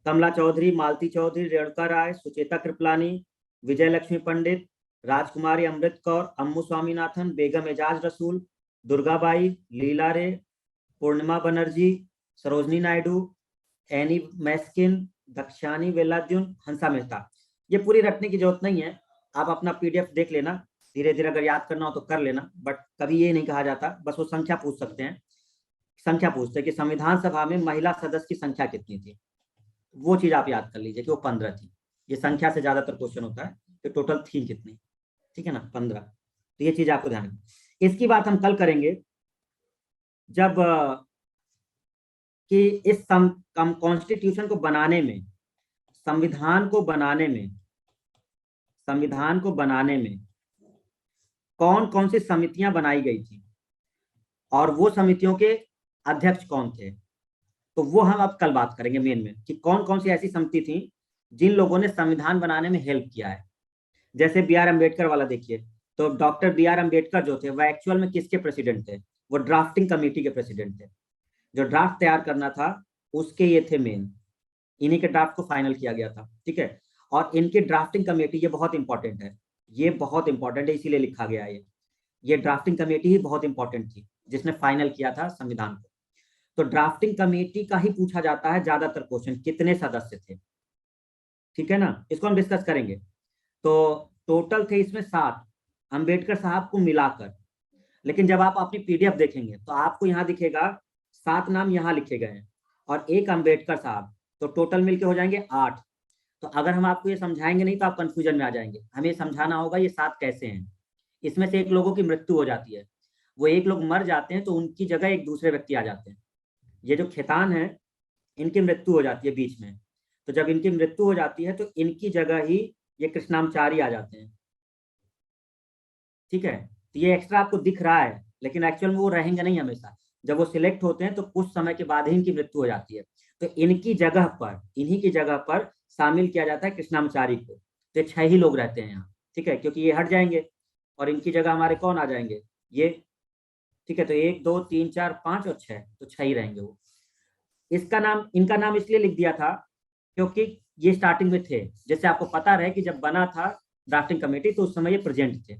कमला चौधरी, मालती चौधरी, रेणुका राय, सुचेता कृपलानी, विजय लक्ष्मी पंडित, राजकुमारी अमृत कौर, अम्मू स्वामीनाथन, बेगम एजाज रसूल, दुर्गाबाई, लीला रे, पूर्णिमा बनर्जी, सरोजनी नायडू, एनी मैस्किन, दक्षानी वेलाद्युन, हंसा मेहता। ये पूरी रटने की जरूरत नहीं है, आप अपना पीडीएफ देख लेना, धीरे धीरे अगर याद करना हो तो कर लेना। बट कभी ये नहीं कहा जाता, बस वो संख्या पूछ सकते हैं, संख्या पूछते हैं कि संविधान सभा में महिला सदस्य की संख्या कितनी थी, वो चीज आप याद कर लीजिए कि वो 15 थी। ये संख्या से ज्यादातर क्वेश्चन होता है कि टोटल थी कितनी, ठीक है ना, 15। तो ये चीज आपको ध्यान रखना। इसकी बात हम कल करेंगे जब कि इस कॉन्स्टिट्यूशन को बनाने में, संविधान को बनाने में, संविधान को बनाने में कौन कौन सी समितियां बनाई गई थी और वो समितियों के अध्यक्ष कौन थे। तो वो हम अब कल बात करेंगे मेन में, कि कौन कौन सी ऐसी समिति थी जिन लोगों ने संविधान बनाने में हेल्प किया है। जैसे बी आर अम्बेडकर वाला देखिए, तो डॉक्टर बी आर अम्बेडकर जो थे वह एक्चुअल में किसके प्रेसिडेंट थे, वो ड्राफ्टिंग कमेटी के प्रेसिडेंट थे। जो ड्राफ्ट तैयार करना था उसके ये थे मेन, इन्हीं के ड्राफ्ट को फाइनल किया गया था, ठीक है। और इनकी ड्राफ्टिंग कमेटी, ये बहुत इंपॉर्टेंट है, ये बहुत इंपॉर्टेंट है, इसीलिए लिखा गया है ये ड्राफ्टिंग कमेटी ही बहुत इंपॉर्टेंट थी जिसने फाइनल किया था संविधान को। तो ड्राफ्टिंग कमेटी का ही पूछा जाता है ज्यादातर क्वेश्चन, कितने सदस्य थे, ठीक है ना, इसको हम डिस्कस करेंगे। तो टोटल थे इसमें 7, अंबेडकर साहब को मिलाकर। लेकिन जब आप अपनी पीडीएफ देखेंगे तो आपको यहाँ दिखेगा 7 नाम यहाँ लिखे गए हैं और एक अंबेडकर साहब, तो टोटल मिलके हो जाएंगे 8। तो अगर हम आपको ये समझाएंगे नहीं तो आप कंफ्यूजन में आ जाएंगे, हमें समझाना होगा ये 7 कैसे हैं। इसमें से एक लोगों की मृत्यु हो जाती है, वो एक लोग मर जाते हैं तो उनकी जगह एक दूसरे व्यक्ति आ जाते हैं। ये जो खेतान है, इनकी मृत्यु हो जाती है बीच में, तो जब इनकी मृत्यु हो जाती है तो इनकी जगह ही ये कृष्णामचारी आ जाते हैं, ठीक है। तो ये एक्स्ट्रा आपको दिख रहा है, लेकिन एक्चुअल में वो रहेंगे नहीं हमेशा। जब वो सिलेक्ट होते हैं तो कुछ समय के बाद ही इनकी मृत्यु हो जाती है, तो इनकी जगह पर, इन्हीं की जगह पर शामिल किया जाता है कृष्णामचारी को। तो ये 6 ही लोग रहते हैं यहाँ, ठीक है, क्योंकि ये हट जाएंगे और इनकी जगह हमारे कौन आ जाएंगे, ये, ठीक है। तो 1 2 3 4 5 और 6, तो 6 ही रहेंगे वो। इसका नाम, इनका नाम इसलिए लिख दिया था क्योंकि ये स्टार्टिंग में थे, जैसे आपको पता रहे कि जब बना था ड्राफ्टिंग कमेटी तो उस समय ये प्रेजेंट थे,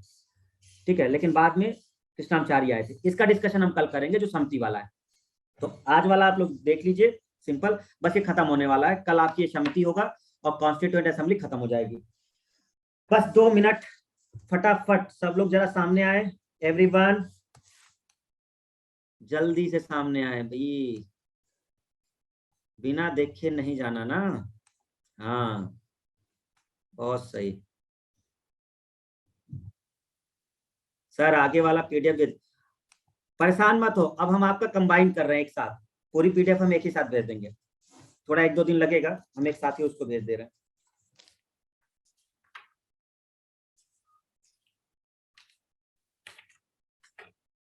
ठीक है, लेकिन बाद में कृष्णाचार्य आए थे। इसका डिस्कशन हम कल करेंगे जो समिति वाला है। तो आज वाला आप लोग देख लीजिए, सिंपल, बस ये खत्म होने वाला है, कल आपकी ये समिति होगा और कॉन्स्टिट्यूएंट असेंबली खत्म हो जाएगी। बस 2 मिनट, फटाफट सब लोग जरा सामने आए, एवरीवन जल्दी से सामने आए भाई, बिना देखे नहीं जाना ना। हाँ, बहुत सही सर, आगे वाला पीडीएफ दे, परेशान मत हो, अब हम आपका कंबाइन कर रहे हैं एक साथ, पूरी पीडीएफ हम एक ही साथ भेज देंगे, थोड़ा 1 2 दिन लगेगा, हम एक साथ ही उसको भेज दे रहे हैं।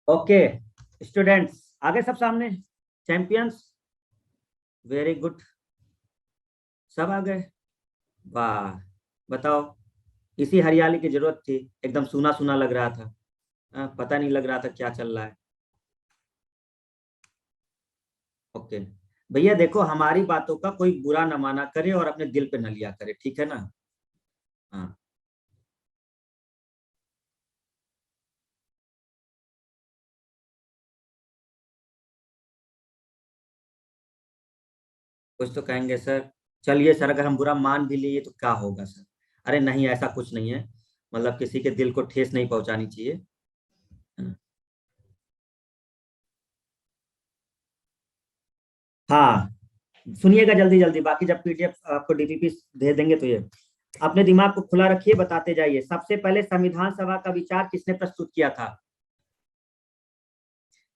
ओके स्टूडेंट्स, आगे सब सामने, चैंपियंस, वेरी गुड, सब आ गए, वाह, बताओ, इसी हरियाली की जरूरत थी, एकदम सूना सूना लग रहा था, पता नहीं लग रहा था क्या चल रहा है। ओके भैया देखो, हमारी बातों का कोई बुरा न माना करे और अपने दिल पे न लिया करे, ठीक है ना। हाँ, कुछ तो कहेंगे सर, चलिए सर, अगर हम बुरा मान भी लिए तो क्या होगा सर, अरे नहीं, ऐसा कुछ नहीं है, मतलब किसी के दिल को ठेस नहीं पहुंचानी चाहिए, है ना? हाँ, सुनिएगा जल्दी जल्दी, बाकी जब पीडीएफ आपको डीपीपी दे देंगे तो ये अपने दिमाग को खुला रखिए, बताते जाइए। सबसे पहले संविधान सभा का विचार किसने प्रस्तुत किया था,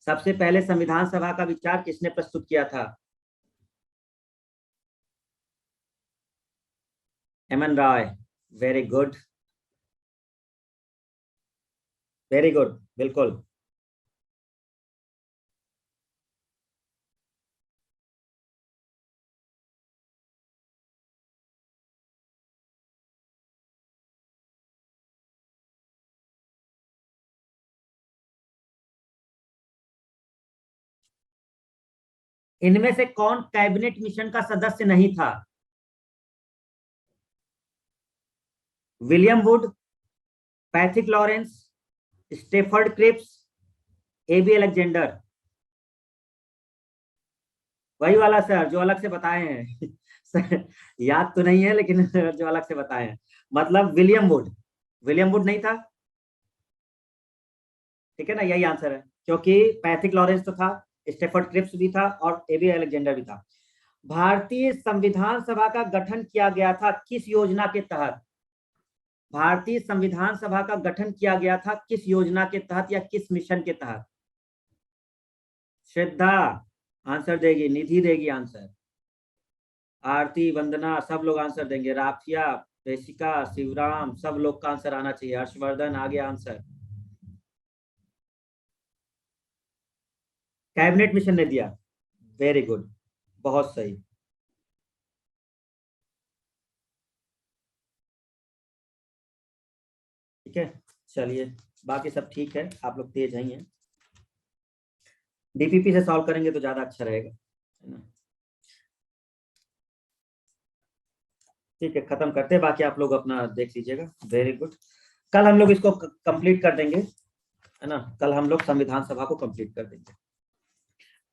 सबसे पहले संविधान सभा का विचार किसने प्रस्तुत किया था, M N Roy, very good, very good, बिल्कुल। इनमें से कौन कैबिनेट मिशन का सदस्य नहीं था, William Wood, Pethick Lawrence, Stafford Cripps, AB Alexander, वही वाला सर जो अलग से बताए हैं सर, याद तो नहीं है लेकिन जो अलग से बताए हैं, मतलब विलियम वुड, विलियम वुड नहीं था, ठीक है ना, यही आंसर है, क्योंकि पैथिक लॉरेंस तो था, स्टेफर्ड क्रिप्स भी था और एबी अलेक्जेंडर भी था। भारतीय संविधान सभा का गठन किया गया था किस योजना के तहत, भारतीय संविधान सभा का गठन किया गया था किस योजना के तहत या किस मिशन के तहत, श्रद्धा आंसर देगी, निधि देगी आंसर, आरती वंदना सब लोग आंसर देंगे, राफिया, पेशिका, शिवराम, सब लोग का आंसर आना चाहिए, हर्षवर्धन आगे आंसर, कैबिनेट मिशन ने दिया, वेरी गुड, बहुत सही, ठीक है, चलिए, बाकी सब ठीक है, आप लोग तेज हैं, डीपीपी से सॉल्व करेंगे तो ज्यादा अच्छा रहेगा, है ना। ठीक है, खत्म करते हैं, बाकी आप लोग अपना देख लीजिएगा, वेरी गुड, कल हम लोग इसको कंप्लीट कर देंगे, है ना, कल हम लोग संविधान सभा को कंप्लीट कर देंगे।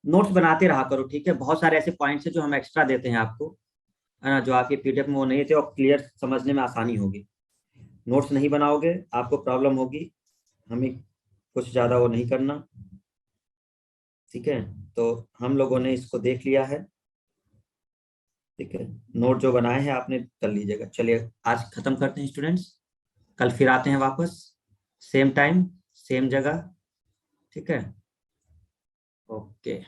नोट्स बनाते रहा करो, ठीक है, बहुत सारे ऐसे पॉइंट्स हैं जो हम एक्स्ट्रा देते हैं आपको, है ना, जो आपके पीडीएफ में वो नहीं थे, और क्लियर समझने में आसानी होगी, नोट्स नहीं बनाओगे आपको प्रॉब्लम होगी, हमें कुछ ज्यादा वो नहीं करना, ठीक है, तो हम लोगों ने इसको देख लिया है, ठीक है, नोट जो बनाए हैं आपने कर लीजिएगा। चलिए आज खत्म करते हैं स्टूडेंट्स, कल फिर आते हैं वापस, सेम टाइम सेम जगह, ठीक है, ओके।